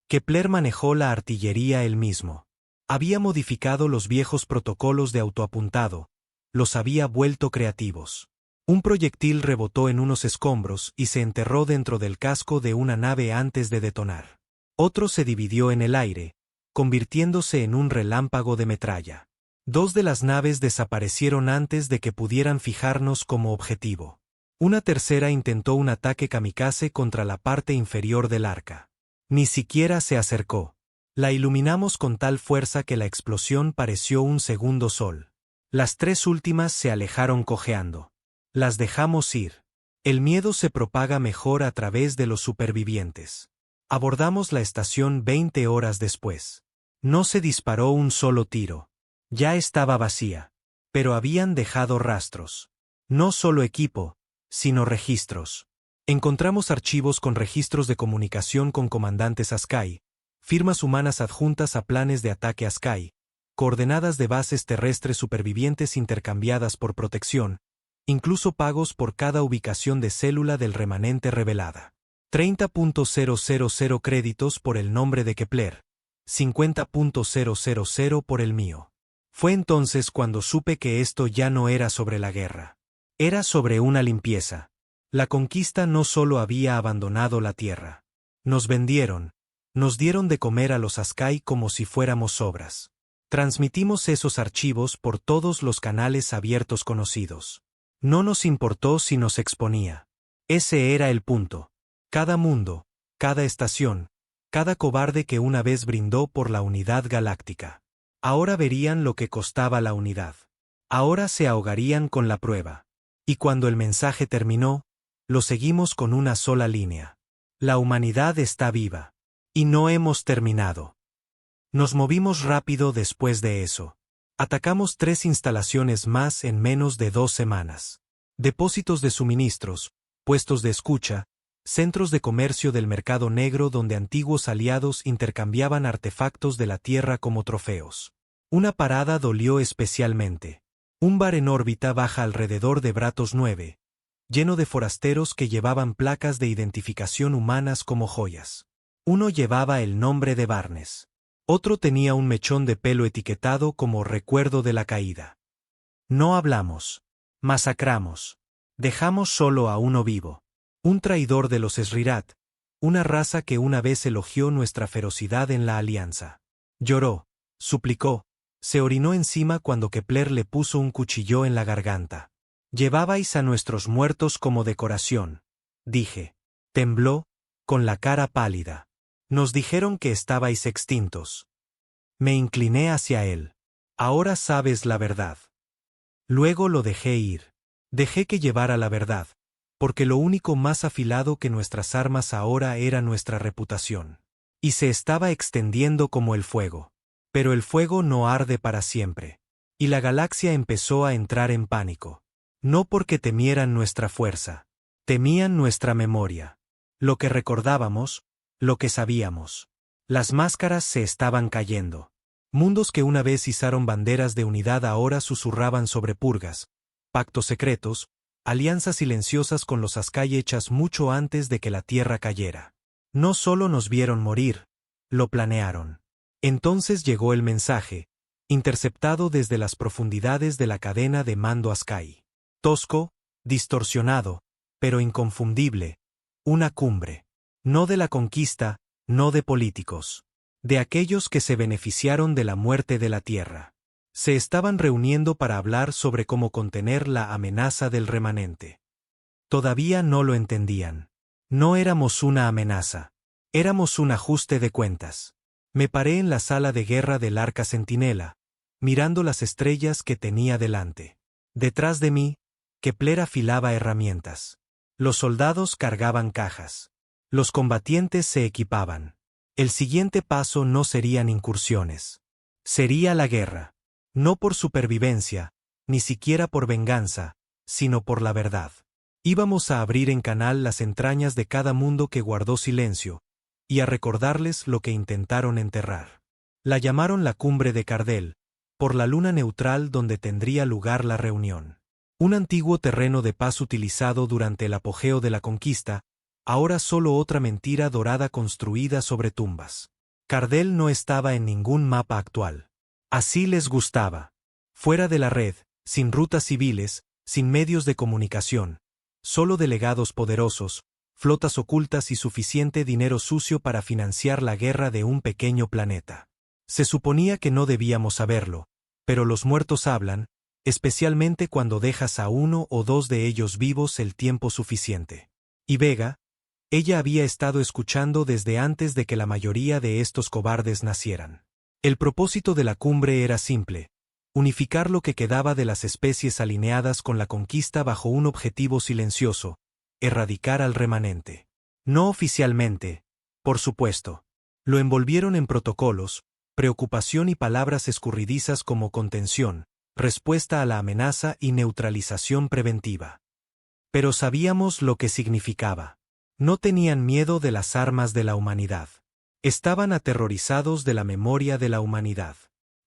Kepler manejó la artillería él mismo. Había modificado los viejos protocolos de autoapuntado, los había vuelto creativos. Un proyectil rebotó en unos escombros y se enterró dentro del casco de una nave antes de detonar. Otro se dividió en el aire, convirtiéndose en un relámpago de metralla. 2 de las naves desaparecieron antes de que pudieran fijarnos como objetivo. Una tercera intentó un ataque kamikaze contra la parte inferior del arca. Ni siquiera se acercó. La iluminamos con tal fuerza que la explosión pareció un segundo sol. Las 3 últimas se alejaron cojeando. Las dejamos ir. El miedo se propaga mejor a través de los supervivientes. Abordamos la estación 20 horas después. No se disparó un solo tiro. Ya estaba vacía. Pero habían dejado rastros. No solo equipo, sino registros. Encontramos archivos con registros de comunicación con comandantes Askai, firmas humanas adjuntas a planes de ataque Askai, coordenadas de bases terrestres supervivientes intercambiadas por protección, incluso pagos por cada ubicación de célula del remanente revelada. 30.000 créditos por el nombre de Kepler, 50.000 por el mío. Fue entonces cuando supe que esto ya no era sobre la guerra. Era sobre una limpieza. La conquista no solo había abandonado la tierra. Nos vendieron, nos dieron de comer a los Askai como si fuéramos sobras. Transmitimos esos archivos por todos los canales abiertos conocidos. No nos importó si nos exponía. Ese era el punto. Cada mundo, cada estación, cada cobarde que una vez brindó por la unidad galáctica. Ahora verían lo que costaba la unidad. Ahora se ahogarían con la prueba. Y cuando el mensaje terminó, lo seguimos con una sola línea. La humanidad está viva. Y no hemos terminado. Nos movimos rápido después de eso. Atacamos 3 instalaciones más en menos de 2 semanas. Depósitos de suministros, puestos de escucha, centros de comercio del mercado negro donde antiguos aliados intercambiaban artefactos de la Tierra como trofeos. Una parada dolió especialmente. Un bar en órbita baja alrededor de Bratos 9, lleno de forasteros que llevaban placas de identificación humanas como joyas. Uno llevaba el nombre de Barnes. Otro tenía un mechón de pelo etiquetado como recuerdo de la caída. No hablamos. Masacramos. Dejamos solo a uno vivo. Un traidor de los Srirat, una raza que una vez elogió nuestra ferocidad en la alianza. Lloró, suplicó. Se orinó encima cuando Kepler le puso un cuchillo en la garganta. Llevabais a nuestros muertos como decoración, dije. Tembló, con la cara pálida. Nos dijeron que estabais extintos. Me incliné hacia él. Ahora sabes la verdad. Luego lo dejé ir. Dejé que llevara la verdad, porque lo único más afilado que nuestras armas ahora era nuestra reputación. Y se estaba extendiendo como el fuego. Pero el fuego no arde para siempre. Y la galaxia empezó a entrar en pánico. No porque temieran nuestra fuerza. Temían nuestra memoria. Lo que recordábamos, lo que sabíamos. Las máscaras se estaban cayendo. Mundos que una vez izaron banderas de unidad ahora susurraban sobre purgas, pactos secretos, alianzas silenciosas con los Askai hechas mucho antes de que la Tierra cayera. No solo nos vieron morir, lo planearon. Entonces llegó el mensaje, interceptado desde las profundidades de la cadena de mando Askai. Tosco, distorsionado, pero inconfundible, una cumbre. No de la conquista, no de políticos. De aquellos que se beneficiaron de la muerte de la Tierra. Se estaban reuniendo para hablar sobre cómo contener la amenaza del remanente. Todavía no lo entendían. No éramos una amenaza. Éramos un ajuste de cuentas. Me paré en la sala de guerra del Arca Centinela, mirando las estrellas que tenía delante. Detrás de mí, Kepler afilaba herramientas. Los soldados cargaban cajas. Los combatientes se equipaban. El siguiente paso no serían incursiones. Sería la guerra. No por supervivencia, ni siquiera por venganza, sino por la verdad. Íbamos a abrir en canal las entrañas de cada mundo que guardó silencio, y a recordarles lo que intentaron enterrar. La llamaron la cumbre de Cardel, por la luna neutral donde tendría lugar la reunión. Un antiguo terreno de paz utilizado durante el apogeo de la conquista, ahora solo otra mentira dorada construida sobre tumbas. Cardel no estaba en ningún mapa actual. Así les gustaba. Fuera de la red, sin rutas civiles, sin medios de comunicación, solo delegados poderosos, flotas ocultas y suficiente dinero sucio para financiar la guerra de un pequeño planeta. Se suponía que no debíamos saberlo, pero los muertos hablan, especialmente cuando dejas a uno o dos de ellos vivos el tiempo suficiente. Y Vega, ella había estado escuchando desde antes de que la mayoría de estos cobardes nacieran. El propósito de la cumbre era simple: unificar lo que quedaba de las especies alineadas con la conquista bajo un objetivo silencioso: erradicar al remanente. No oficialmente, por supuesto. Lo envolvieron en protocolos, preocupación y palabras escurridizas como contención, respuesta a la amenaza y neutralización preventiva. Pero sabíamos lo que significaba. No tenían miedo de las armas de la humanidad. Estaban aterrorizados de la memoria de la humanidad.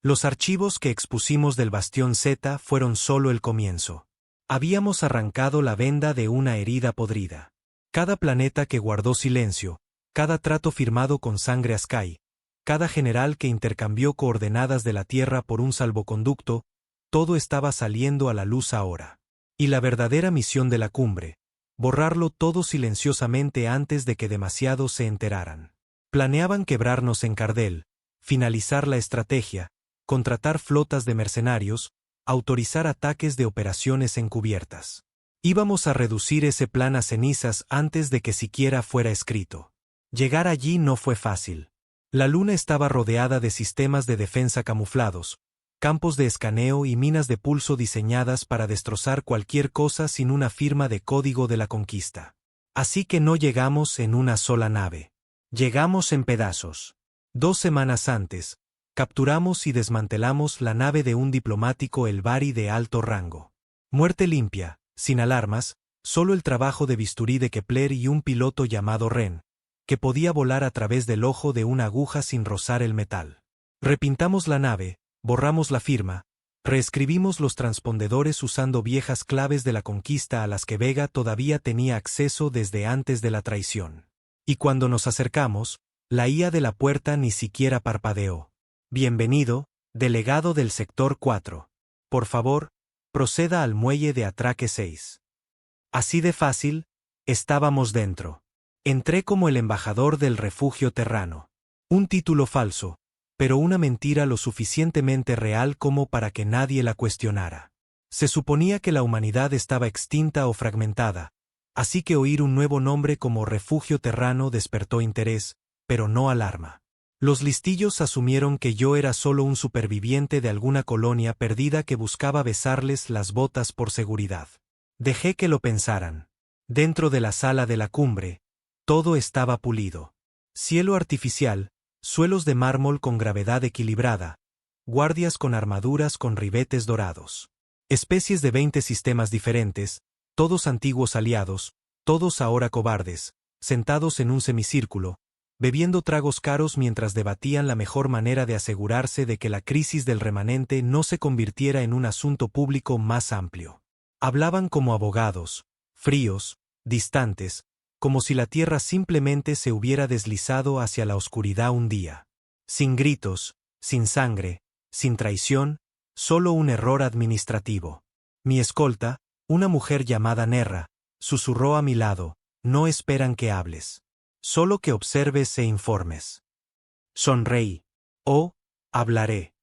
Los archivos que expusimos del Bastión Z fueron solo el comienzo. Habíamos arrancado la venda de una herida podrida. Cada planeta que guardó silencio, cada trato firmado con sangre Askai, cada general que intercambió coordenadas de la Tierra por un salvoconducto, todo estaba saliendo a la luz ahora. Y la verdadera misión de la cumbre: borrarlo todo silenciosamente antes de que demasiado se enteraran. Planeaban quebrarnos en Cardel, finalizar la estrategia, contratar flotas de mercenarios, autorizar ataques de operaciones encubiertas. Íbamos a reducir ese plan a cenizas antes de que siquiera fuera escrito. Llegar allí no fue fácil. La luna estaba rodeada de sistemas de defensa camuflados, campos de escaneo y minas de pulso diseñadas para destrozar cualquier cosa sin una firma de código de la conquista. Así que no llegamos en una sola nave. Llegamos en pedazos. 2 semanas antes, capturamos y desmantelamos la nave de un diplomático Elvari de alto rango. Muerte limpia, sin alarmas, solo el trabajo de bisturí de Kepler y un piloto llamado Ren, que podía volar a través del ojo de una aguja sin rozar el metal. Repintamos la nave, borramos la firma, reescribimos los transpondedores usando viejas claves de la conquista a las que Vega todavía tenía acceso desde antes de la traición. Y cuando nos acercamos, la IA de la puerta ni siquiera parpadeó. Bienvenido, delegado del sector 4. Por favor, proceda al muelle de atraque 6. Así de fácil, estábamos dentro. Entré como el embajador del refugio terrano. Un título falso, pero una mentira lo suficientemente real como para que nadie la cuestionara. Se suponía que la humanidad estaba extinta o fragmentada, así que oír un nuevo nombre como refugio terrano despertó interés, pero no alarma. Los listillos asumieron que yo era solo un superviviente de alguna colonia perdida que buscaba besarles las botas por seguridad. Dejé que lo pensaran. Dentro de la sala de la cumbre, todo estaba pulido. Cielo artificial, suelos de mármol con gravedad equilibrada, guardias con armaduras con ribetes dorados. Especies de 20 sistemas diferentes, todos antiguos aliados, todos ahora cobardes, sentados en un semicírculo, bebiendo tragos caros mientras debatían la mejor manera de asegurarse de que la crisis del remanente no se convirtiera en un asunto público más amplio. Hablaban como abogados, fríos, distantes, como si la tierra simplemente se hubiera deslizado hacia la oscuridad un día. Sin gritos, sin sangre, sin traición, solo un error administrativo. Mi escolta, una mujer llamada Nerra, susurró a mi lado: no esperan que hables. Solo que observes e informes. Sonreí. Oh, hablaré.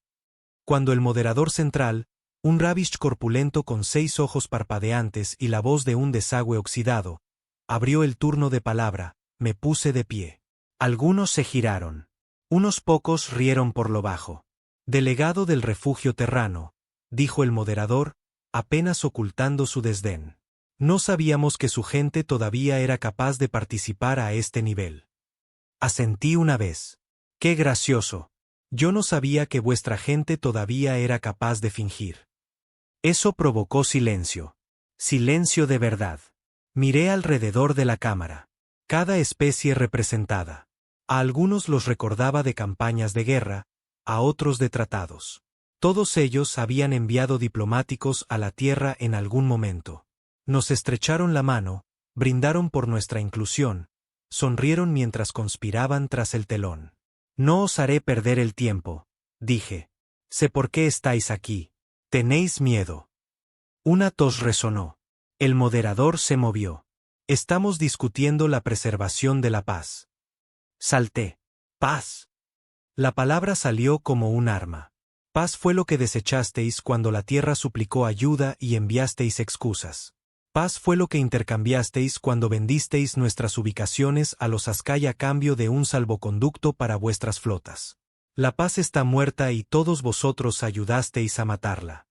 Cuando el moderador central, un Ravish corpulento con 6 ojos parpadeantes y la voz de un desagüe oxidado, abrió el turno de palabra, me puse de pie. Algunos se giraron. Unos pocos rieron por lo bajo. Delegado del refugio terrano, dijo el moderador, apenas ocultando su desdén. No sabíamos que su gente todavía era capaz de participar a este nivel. Asentí una vez. ¡Qué gracioso! Yo no sabía que vuestra gente todavía era capaz de fingir. Eso provocó silencio. Silencio de verdad. Miré alrededor de la cámara. Cada especie representada. A algunos los recordaba de campañas de guerra, a otros de tratados. Todos ellos habían enviado diplomáticos a la Tierra en algún momento. Nos estrecharon la mano, brindaron por nuestra inclusión, sonrieron mientras conspiraban tras el telón. No os haré perder el tiempo, dije. Sé por qué estáis aquí. Tenéis miedo. Una tos resonó. El moderador se movió. Estamos discutiendo la preservación de la paz. Salté. Paz. La palabra salió como un arma. Paz fue lo que desechasteis cuando la tierra suplicó ayuda y enviasteis excusas. Paz fue lo que intercambiasteis cuando vendisteis nuestras ubicaciones a los Askai a cambio de un salvoconducto para vuestras flotas. La paz está muerta y todos vosotros ayudasteis a matarla.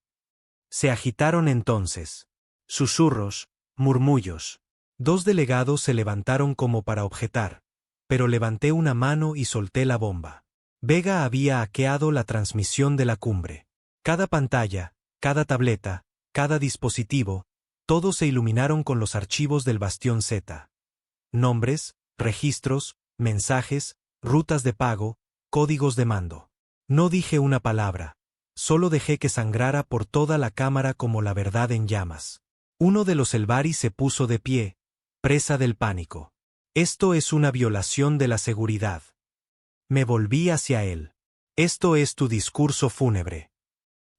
Se agitaron entonces. Susurros, murmullos. 2 delegados se levantaron como para objetar, pero levanté una mano y solté la bomba. Vega había hackeado la transmisión de la cumbre. Cada pantalla, cada tableta, cada dispositivo, todos se iluminaron con los archivos del Bastión Z. Nombres, registros, mensajes, rutas de pago, códigos de mando. No dije una palabra, solo dejé que sangrara por toda la cámara como la verdad en llamas. Uno de los Elvari se puso de pie, presa del pánico. Esto es una violación de la seguridad. Me volví hacia él. Esto es tu discurso fúnebre.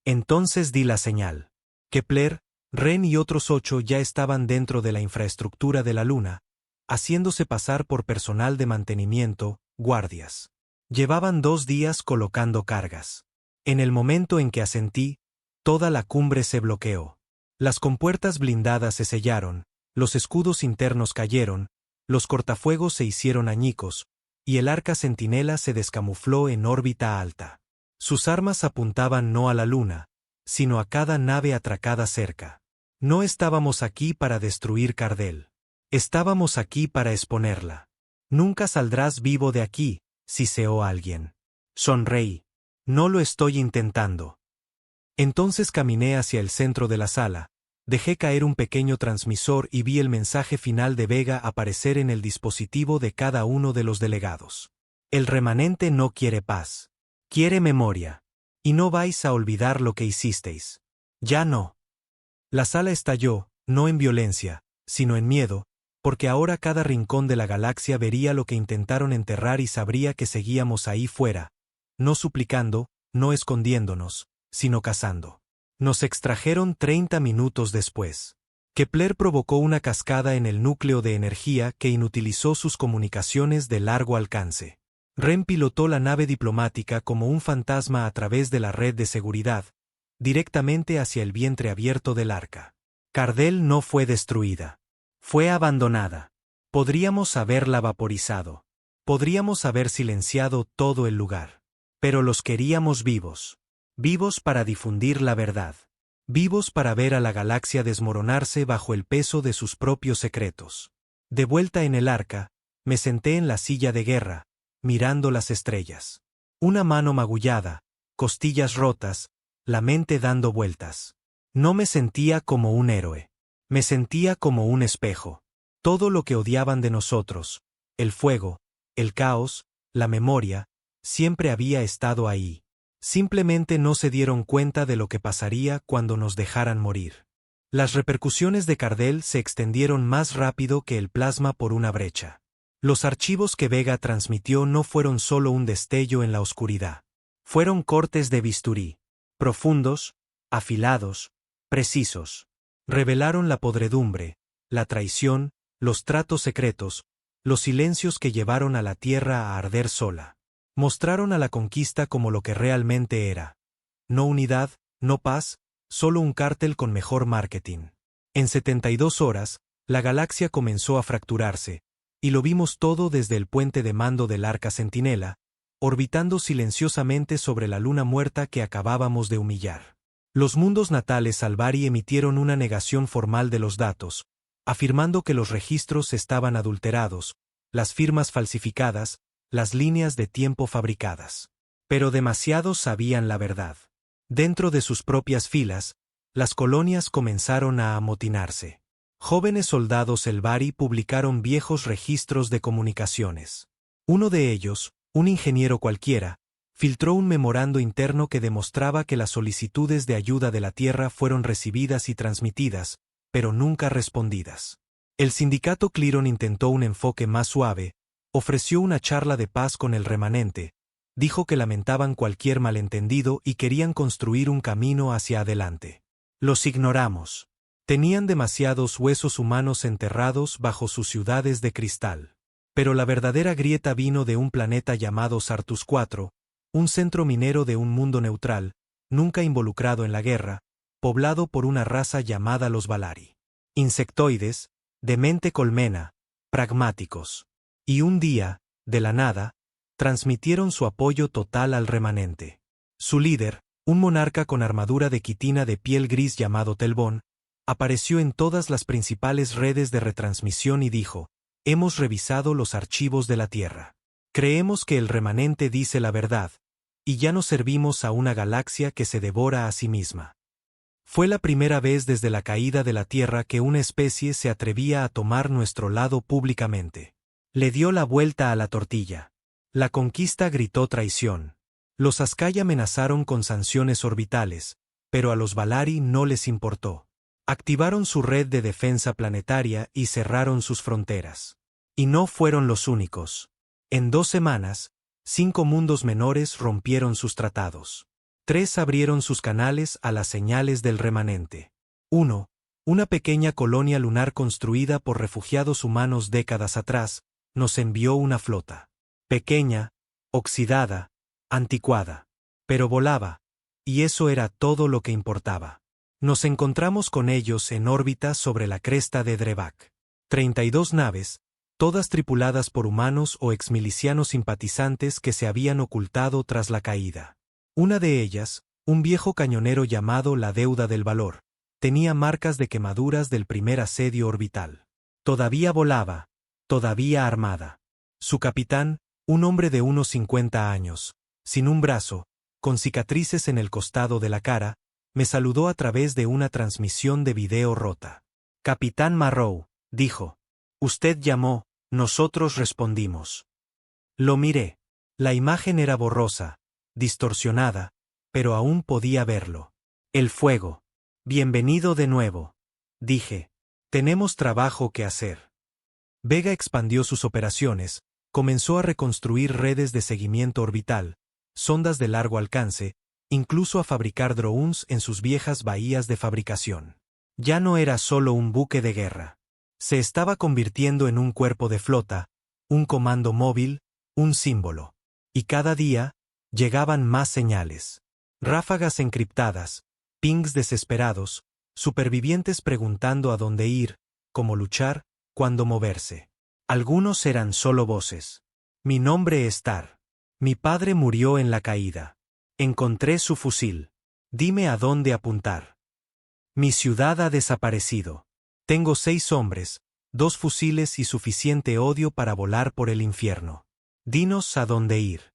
Entonces di la señal. Kepler, Ren y otros 8 ya estaban dentro de la infraestructura de la Luna, haciéndose pasar por personal de mantenimiento, guardias. Llevaban 2 días colocando cargas. En el momento en que asentí, toda la cumbre se bloqueó. Las compuertas blindadas se sellaron, los escudos internos cayeron, los cortafuegos se hicieron añicos, y el arca centinela se descamufló en órbita alta. Sus armas apuntaban no a la Luna, sino a cada nave atracada cerca. No estábamos aquí para destruir Cardel. Estábamos aquí para exponerla. Nunca saldrás vivo de aquí, siseó alguien. Sonreí. No lo estoy intentando. Entonces caminé hacia el centro de la sala, dejé caer un pequeño transmisor y vi el mensaje final de Vega aparecer en el dispositivo de cada uno de los delegados. El remanente no quiere paz. Quiere memoria. Y no vais a olvidar lo que hicisteis. Ya no. La sala estalló, no en violencia, sino en miedo, porque ahora cada rincón de la galaxia vería lo que intentaron enterrar y sabría que seguíamos ahí fuera, no suplicando, no escondiéndonos, sino cazando. Nos extrajeron 30 minutos después. Kepler provocó una cascada en el núcleo de energía que inutilizó sus comunicaciones de largo alcance. Ren pilotó la nave diplomática como un fantasma a través de la red de seguridad, directamente hacia el vientre abierto del arca. Cardell no fue destruida. Fue abandonada. Podríamos haberla vaporizado. Podríamos haber silenciado todo el lugar. Pero los queríamos vivos. Vivos para difundir la verdad. Vivos para ver a la galaxia desmoronarse bajo el peso de sus propios secretos. De vuelta en el arca, me senté en la silla de guerra, mirando las estrellas. Una mano magullada, costillas rotas, la mente dando vueltas. No me sentía como un héroe. Me sentía como un espejo. Todo lo que odiaban de nosotros, el fuego, el caos, la memoria, siempre había estado ahí. Simplemente no se dieron cuenta de lo que pasaría cuando nos dejaran morir. Las repercusiones de Cardell se extendieron más rápido que el plasma por una brecha. Los archivos que Vega transmitió no fueron solo un destello en la oscuridad. Fueron cortes de bisturí. Profundos, afilados, precisos. Revelaron la podredumbre, la traición, los tratos secretos, los silencios que llevaron a la Tierra a arder sola. Mostraron a la conquista como lo que realmente era. No unidad, no paz, solo un cártel con mejor marketing. En 72 horas, la galaxia comenzó a fracturarse, y lo vimos todo desde el puente de mando del Arca Centinela, orbitando silenciosamente sobre la luna muerta que acabábamos de humillar. Los mundos natales Salvari emitieron una negación formal de los datos, afirmando que los registros estaban adulterados, las firmas falsificadas, las líneas de tiempo fabricadas. Pero demasiados sabían la verdad. Dentro de sus propias filas, las colonias comenzaron a amotinarse. Jóvenes soldados Elvari publicaron viejos registros de comunicaciones. Uno de ellos, un ingeniero cualquiera, filtró un memorando interno que demostraba que las solicitudes de ayuda de la Tierra fueron recibidas y transmitidas, pero nunca respondidas. El sindicato Cliron intentó un enfoque más suave, ofreció una charla de paz con el remanente, dijo que lamentaban cualquier malentendido y querían construir un camino hacia adelante. Los ignoramos. Tenían demasiados huesos humanos enterrados bajo sus ciudades de cristal. Pero la verdadera grieta vino de un planeta llamado Sartus IV, un centro minero de un mundo neutral, nunca involucrado en la guerra, poblado por una raza llamada los Valari. Insectoides, de mente colmena, pragmáticos. Y un día, de la nada, transmitieron su apoyo total al remanente. Su líder, un monarca con armadura de quitina de piel gris llamado Telbón, apareció en todas las principales redes de retransmisión y dijo: «Hemos revisado los archivos de la Tierra. Creemos que el remanente dice la verdad, y ya no servimos a una galaxia que se devora a sí misma». Fue la primera vez desde la caída de la Tierra que una especie se atrevía a tomar nuestro lado públicamente. Le dio la vuelta a la tortilla. La conquista gritó traición. Los Askai amenazaron con sanciones orbitales, pero a los Valari no les importó. Activaron su red de defensa planetaria y cerraron sus fronteras. Y no fueron los únicos. En 2 semanas, 5 mundos menores rompieron sus tratados. 3 abrieron sus canales a las señales del remanente. 1. Una pequeña colonia lunar construida por refugiados humanos décadas atrás, nos envió una flota. Pequeña, oxidada, anticuada. Pero volaba, y eso era todo lo que importaba. Nos encontramos con ellos en órbita sobre la cresta de Drebak. 32 naves, todas tripuladas por humanos o exmilicianos simpatizantes que se habían ocultado tras la caída. Una de ellas, un viejo cañonero llamado la Deuda del Valor, tenía marcas de quemaduras del primer asedio orbital. Todavía volaba, todavía armada. Su capitán, un hombre de unos 50 años, sin un brazo, con cicatrices en el costado de la cara, me saludó a través de una transmisión de video rota. «Capitán Marrow», dijo. «Usted llamó, nosotros respondimos». Lo miré. La imagen era borrosa, distorsionada, pero aún podía verlo. «El fuego. Bienvenido de nuevo», dije. «Tenemos trabajo que hacer». Vega expandió sus operaciones, comenzó a reconstruir redes de seguimiento orbital, sondas de largo alcance, incluso a fabricar drones en sus viejas bahías de fabricación. Ya no era solo un buque de guerra. Se estaba convirtiendo en un cuerpo de flota, un comando móvil, un símbolo. Y cada día, llegaban más señales. Ráfagas encriptadas, pings desesperados, supervivientes preguntando a dónde ir, cómo luchar, cuándo moverse. Algunos eran solo voces. Mi nombre es Tar. Mi padre murió en la caída. Encontré su fusil. Dime a dónde apuntar. Mi ciudad ha desaparecido. Tengo 6 hombres, 2 fusiles y suficiente odio para volar por el infierno. Dinos a dónde ir.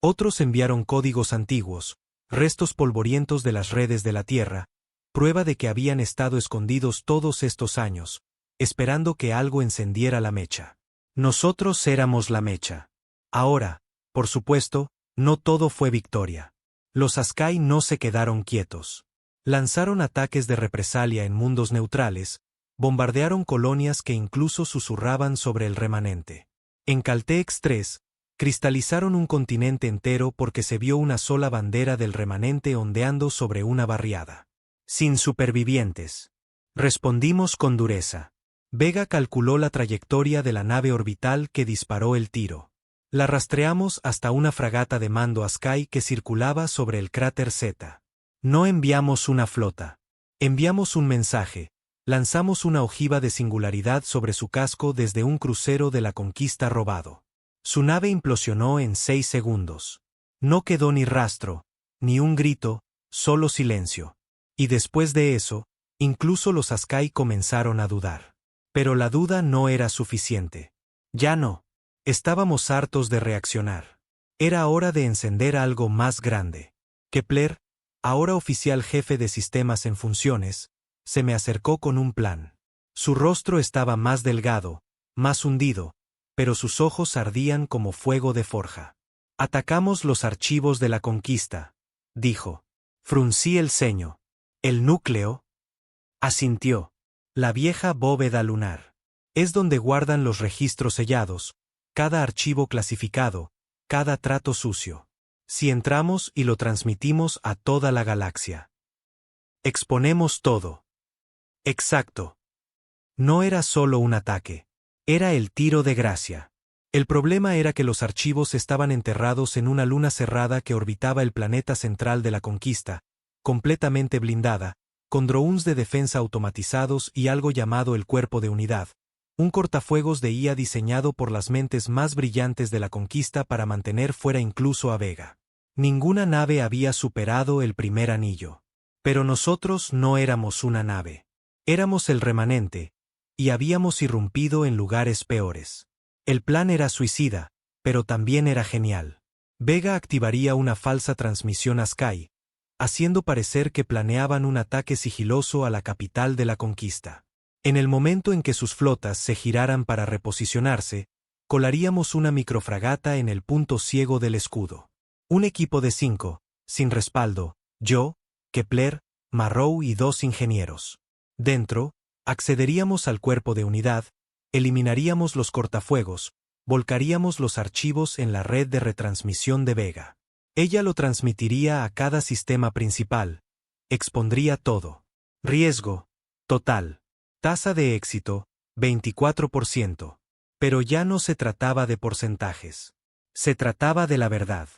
Otros enviaron códigos antiguos, restos polvorientos de las redes de la tierra, prueba de que habían estado escondidos todos estos años, esperando que algo encendiera la mecha. Nosotros éramos la mecha. Ahora, por supuesto, no todo fue victoria. Los Askai no se quedaron quietos. Lanzaron ataques de represalia en mundos neutrales, bombardearon colonias que incluso susurraban sobre el remanente. En Caltex 3, cristalizaron un continente entero porque se vio una sola bandera del remanente ondeando sobre una barriada. Sin supervivientes. Respondimos con dureza. Vega calculó la trayectoria de la nave orbital que disparó el tiro. La rastreamos hasta una fragata de mando Askai que circulaba sobre el cráter Z. No enviamos una flota. Enviamos un mensaje. Lanzamos una ojiva de singularidad sobre su casco desde un crucero de la conquista robado. Su nave implosionó en 6 segundos. No quedó ni rastro, ni un grito, solo silencio. Y después de eso, incluso los Askai comenzaron a dudar. Pero la duda no era suficiente. Ya no. Estábamos hartos de reaccionar. Era hora de encender algo más grande. Kepler, ahora oficial jefe de sistemas en funciones, se me acercó con un plan. Su rostro estaba más delgado, más hundido, pero sus ojos ardían como fuego de forja. Atacamos los archivos de la conquista, dijo. Fruncí el ceño. ¿El núcleo? Asintió. La vieja bóveda lunar. Es donde guardan los registros sellados, cada archivo clasificado, cada trato sucio. Si entramos y lo transmitimos a toda la galaxia. Exponemos todo. Exacto. No era solo un ataque. Era el tiro de gracia. El problema era que los archivos estaban enterrados en una luna cerrada que orbitaba el planeta central de la conquista, completamente blindada, con drones de defensa automatizados y algo llamado el Cuerpo de Unidad, un cortafuegos de IA diseñado por las mentes más brillantes de la conquista para mantener fuera incluso a Vega. Ninguna nave había superado el primer anillo. Pero nosotros no éramos una nave. Éramos el remanente, y habíamos irrumpido en lugares peores. El plan era suicida, pero también era genial. Vega activaría una falsa transmisión Askai, haciendo parecer que planeaban un ataque sigiloso a la capital de la conquista. En el momento en que sus flotas se giraran para reposicionarse, colaríamos una microfragata en el punto ciego del escudo. Un equipo de 5, sin respaldo, yo, Kepler, Marrow y 2 ingenieros. Dentro, accederíamos al cuerpo de unidad, eliminaríamos los cortafuegos, volcaríamos los archivos en la red de retransmisión de Vega. Ella lo transmitiría a cada sistema principal, expondría todo. Riesgo, total. Tasa de éxito, 24%. Pero ya no se trataba de porcentajes. Se trataba de la verdad.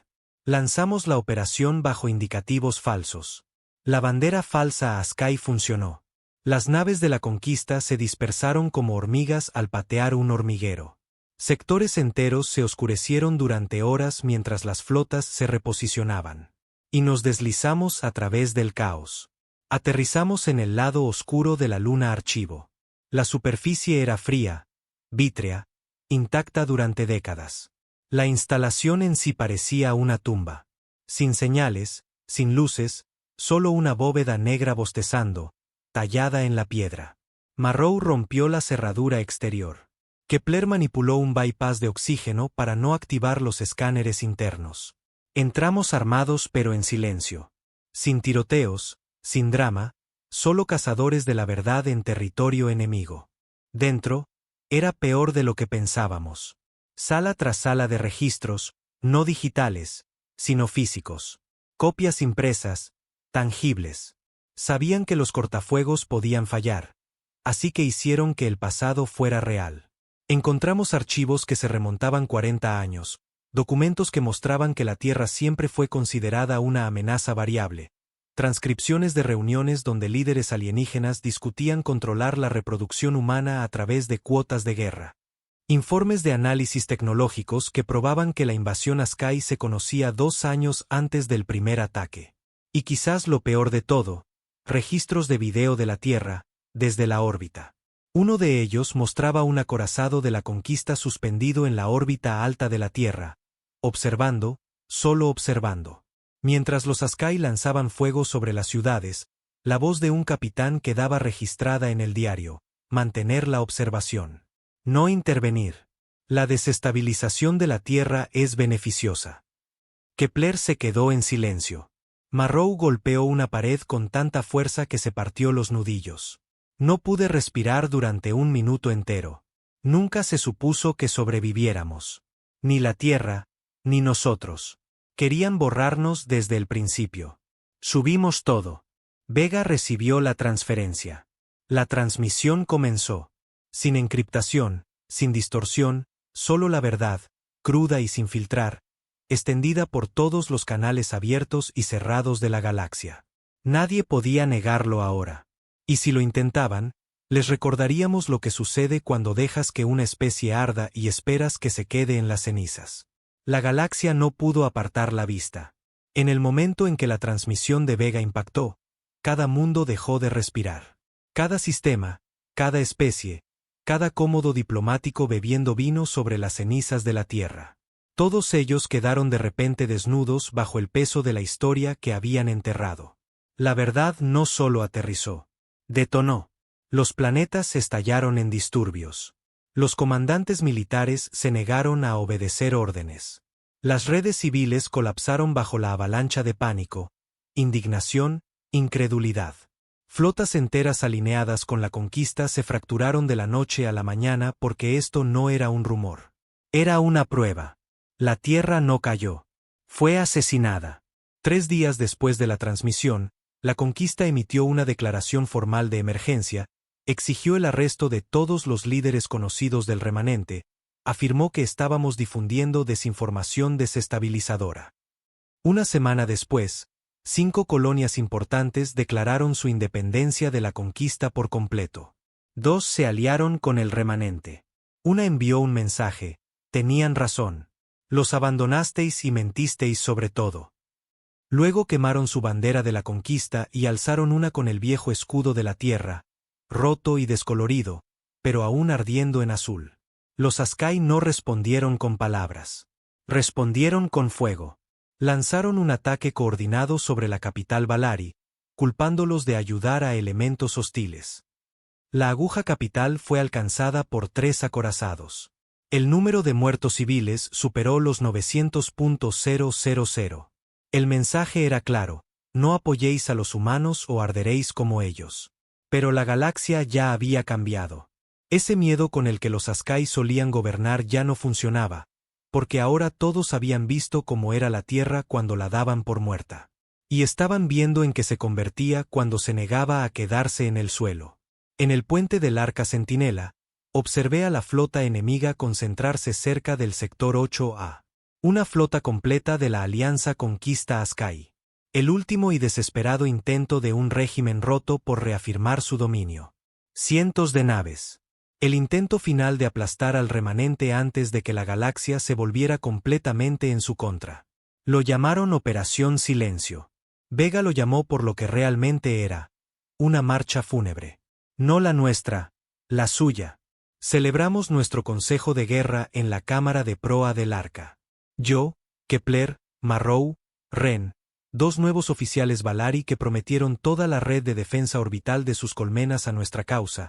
Lanzamos la operación bajo indicativos falsos. La bandera falsa Askai funcionó. Las naves de la conquista se dispersaron como hormigas al patear un hormiguero. Sectores enteros se oscurecieron durante horas mientras las flotas se reposicionaban. Y nos deslizamos a través del caos. Aterrizamos en el lado oscuro de la luna archivo. La superficie era fría, vítrea, intacta durante décadas. La instalación en sí parecía una tumba. Sin señales, sin luces, solo una bóveda negra bostezando, tallada en la piedra. Marrow rompió la cerradura exterior. Kepler manipuló un bypass de oxígeno para no activar los escáneres internos. Entramos armados pero en silencio. Sin tiroteos, sin drama, solo cazadores de la verdad en territorio enemigo. Dentro, era peor de lo que pensábamos. Sala tras sala de registros, no digitales, sino físicos. Copias impresas, tangibles. Sabían que los cortafuegos podían fallar, así que hicieron que el pasado fuera real. Encontramos archivos que se remontaban 40 años, documentos que mostraban que la Tierra siempre fue considerada una amenaza variable, transcripciones de reuniones donde líderes alienígenas discutían controlar la reproducción humana a través de cuotas de guerra. Informes de análisis tecnológicos que probaban que la invasión Askai se conocía 2 años antes del primer ataque. Y quizás lo peor de todo, registros de video de la Tierra, desde la órbita. Uno de ellos mostraba un acorazado de la Conquista suspendido en la órbita alta de la Tierra, observando, solo observando. Mientras los Askai lanzaban fuego sobre las ciudades, la voz de un capitán quedaba registrada en el diario: mantener la observación. No intervenir. La desestabilización de la Tierra es beneficiosa. Kepler se quedó en silencio. Marrow golpeó una pared con tanta fuerza que se partió los nudillos. No pude respirar durante 1 minuto entero. Nunca se supuso que sobreviviéramos. Ni la Tierra, ni nosotros. Querían borrarnos desde el principio. Subimos todo. Vega recibió la transferencia. La transmisión comenzó. Sin encriptación, sin distorsión, solo la verdad, cruda y sin filtrar, extendida por todos los canales abiertos y cerrados de la galaxia. Nadie podía negarlo ahora. Y si lo intentaban, les recordaríamos lo que sucede cuando dejas que una especie arda y esperas que se quede en las cenizas. La galaxia no pudo apartar la vista. En el momento en que la transmisión de Vega impactó, cada mundo dejó de respirar. Cada sistema, cada especie, cada cómodo diplomático bebiendo vino sobre las cenizas de la Tierra. Todos ellos quedaron de repente desnudos bajo el peso de la historia que habían enterrado. La verdad no solo aterrizó. Detonó. Los planetas estallaron en disturbios. Los comandantes militares se negaron a obedecer órdenes. Las redes civiles colapsaron bajo la avalancha de pánico, indignación, incredulidad. Flotas enteras alineadas con la Conquista se fracturaron de la noche a la mañana porque esto no era un rumor. Era una prueba. La Tierra no cayó. Fue asesinada. 3 días después de la transmisión, la Conquista emitió una declaración formal de emergencia, exigió el arresto de todos los líderes conocidos del remanente, afirmó que estábamos difundiendo desinformación desestabilizadora. Una semana después, 5 colonias importantes declararon su independencia de la Conquista por completo. 2 se aliaron con el remanente. Una envió un mensaje: tenían razón. Los abandonasteis y mentisteis sobre todo. Luego quemaron su bandera de la Conquista y alzaron una con el viejo escudo de la Tierra, roto y descolorido, pero aún ardiendo en azul. Los Askai no respondieron con palabras. Respondieron con fuego. Lanzaron un ataque coordinado sobre la capital Valari, culpándolos de ayudar a elementos hostiles. La aguja capital fue alcanzada por 3 acorazados. El número de muertos civiles superó los 900.000. El mensaje era claro: no apoyéis a los humanos o arderéis como ellos. Pero la galaxia ya había cambiado. Ese miedo con el que los Askai solían gobernar ya no funcionaba, porque ahora todos habían visto cómo era la Tierra cuando la daban por muerta. Y estaban viendo en qué se convertía cuando se negaba a quedarse en el suelo. En el puente del Arca Centinela, observé a la flota enemiga concentrarse cerca del sector 8A. Una flota completa de la Alianza Conquista Askai. El último y desesperado intento de un régimen roto por reafirmar su dominio. Cientos de naves. El intento final de aplastar al remanente antes de que la galaxia se volviera completamente en su contra. Lo llamaron Operación Silencio. Vega lo llamó por lo que realmente era: una marcha fúnebre. No la nuestra, la suya. Celebramos nuestro consejo de guerra en la cámara de proa del Arca. Yo, Kepler, Marrow, Ren, 2 nuevos oficiales Valari que prometieron toda la red de defensa orbital de sus colmenas a nuestra causa,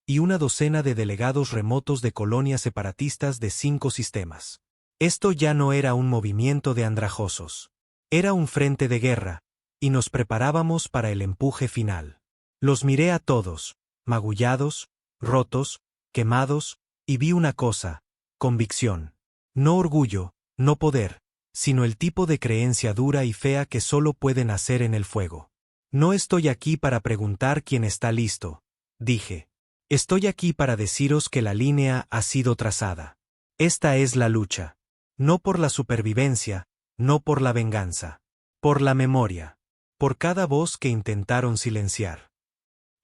y una docena de delegados remotos de colonias separatistas de 5 sistemas. Esto ya no era un movimiento de andrajosos. Era un frente de guerra, y nos preparábamos para el empuje final. Los miré a todos, magullados, rotos, quemados, y vi una cosa: convicción. No orgullo, no poder, sino el tipo de creencia dura y fea que solo puede nacer en el fuego. No estoy aquí para preguntar quién está listo, dije. Estoy aquí para deciros que la línea ha sido trazada. Esta es la lucha. No por la supervivencia, no por la venganza. Por la memoria. Por cada voz que intentaron silenciar.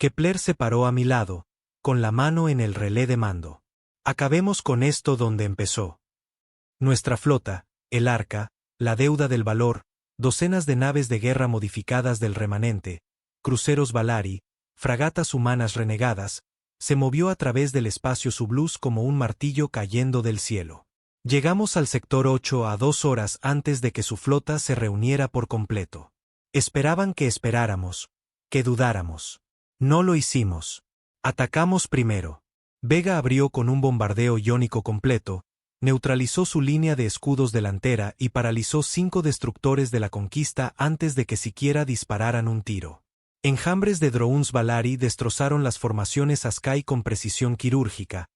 Kepler se paró a mi lado, con la mano en el relé de mando. Acabemos con esto donde empezó. Nuestra flota, el Arca, la deuda del valor, docenas de naves de guerra modificadas del remanente, cruceros Valari, fragatas humanas renegadas, se movió a través del espacio subluz como un martillo cayendo del cielo. Llegamos al sector 8 a 2 horas antes de que su flota se reuniera por completo. Esperaban que esperáramos, que dudáramos. No lo hicimos. Atacamos primero. Vega abrió con un bombardeo iónico completo, neutralizó su línea de escudos delantera y paralizó 5 destructores de la Conquista antes de que siquiera dispararan un tiro. Enjambres de drones Valari destrozaron las formaciones Askai con precisión quirúrgica,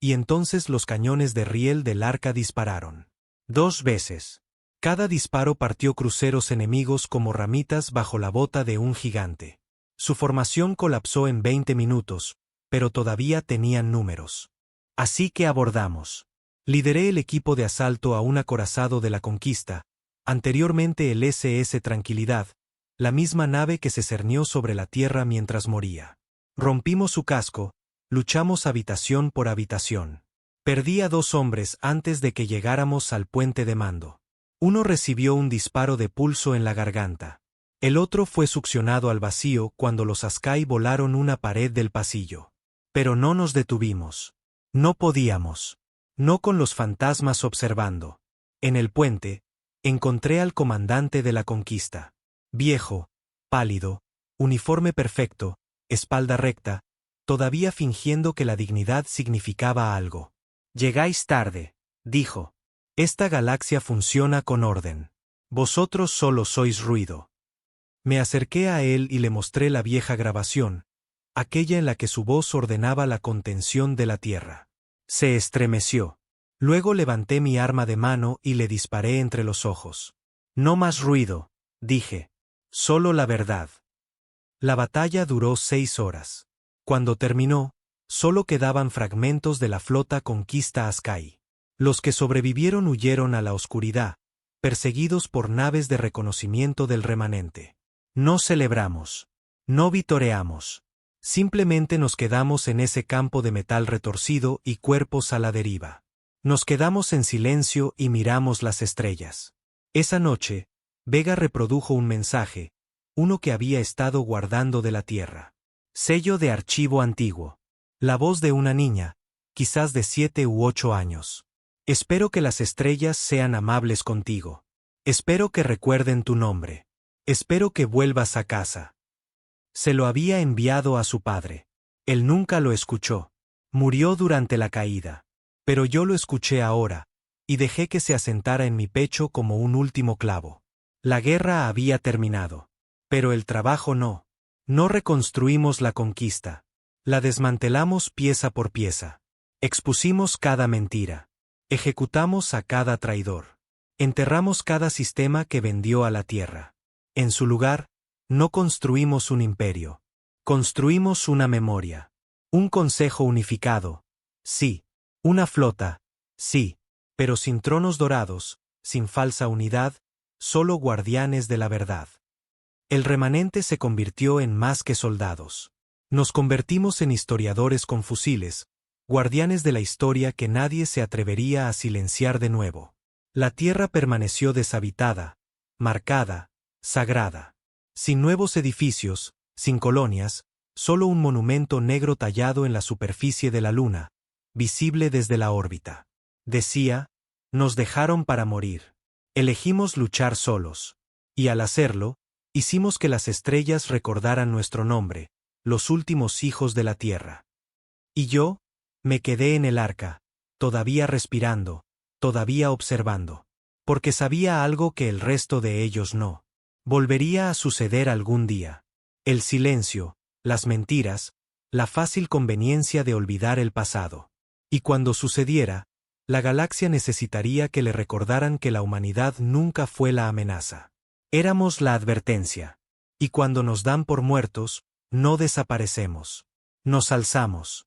y entonces los cañones de riel del Arca dispararon. 2 veces. Cada disparo partió cruceros enemigos como ramitas bajo la bota de un gigante. Su formación colapsó en 20 minutos, pero todavía tenían números. Así que abordamos. Lideré el equipo de asalto a un acorazado de la Conquista, anteriormente el SS Tranquilidad, la misma nave que se cernió sobre la tierra mientras moría. Rompimos su casco, luchamos habitación por habitación. Perdí a 2 hombres antes de que llegáramos al puente de mando. Uno recibió un disparo de pulso en la garganta. El otro fue succionado al vacío cuando los Askai volaron una pared del pasillo. Pero no nos detuvimos. No podíamos. No con los fantasmas observando. En el puente, encontré al comandante de la Conquista. Viejo, pálido, uniforme perfecto, espalda recta, todavía fingiendo que la dignidad significaba algo. Llegáis tarde, dijo. Esta galaxia funciona con orden. Vosotros solo sois ruido. Me acerqué a él y le mostré la vieja grabación, aquella en la que su voz ordenaba la contención de la Tierra. Se estremeció. Luego levanté mi arma de mano y le disparé entre los ojos. No más ruido, dije. Solo la verdad. La batalla duró 6 horas. Cuando terminó, solo quedaban fragmentos de la flota Conquista Askai. Los que sobrevivieron huyeron a la oscuridad, perseguidos por naves de reconocimiento del remanente. No celebramos. No vitoreamos. Simplemente nos quedamos en ese campo de metal retorcido y cuerpos a la deriva. Nos quedamos en silencio y miramos las estrellas. Esa noche, Vega reprodujo un mensaje, uno que había estado guardando de la Tierra. Sello de archivo antiguo. La voz de una niña, quizás de 7 u 8 años. Espero que las estrellas sean amables contigo. Espero que recuerden tu nombre. Espero que vuelvas a casa. Se lo había enviado a su padre. Él nunca lo escuchó. Murió durante la caída. Pero yo lo escuché ahora, y dejé que se asentara en mi pecho como un último clavo. La guerra había terminado. Pero el trabajo no. No reconstruimos la Conquista. La desmantelamos pieza por pieza. Expusimos cada mentira. Ejecutamos a cada traidor. Enterramos cada sistema que vendió a la Tierra. En su lugar, no construimos un imperio. Construimos una memoria. Un consejo unificado. Sí. Una flota. Sí. Pero sin tronos dorados, sin falsa unidad, solo guardianes de la verdad. El remanente se convirtió en más que soldados. Nos convertimos en historiadores con fusiles, guardianes de la historia que nadie se atrevería a silenciar de nuevo. La tierra permaneció deshabitada, marcada, sagrada. Sin nuevos edificios, sin colonias, solo un monumento negro tallado en la superficie de la luna, visible desde la órbita. Decía, nos dejaron para morir. Elegimos luchar solos. Y al hacerlo, hicimos que las estrellas recordaran nuestro nombre, los últimos hijos de la Tierra. Y yo, me quedé en el Arca, todavía respirando, todavía observando. Porque sabía algo que el resto de ellos no. Volvería a suceder algún día. El silencio, las mentiras, la fácil conveniencia de olvidar el pasado. Y cuando sucediera, la galaxia necesitaría que le recordaran que la humanidad nunca fue la amenaza. Éramos la advertencia. Y cuando nos dan por muertos, no desaparecemos. Nos alzamos.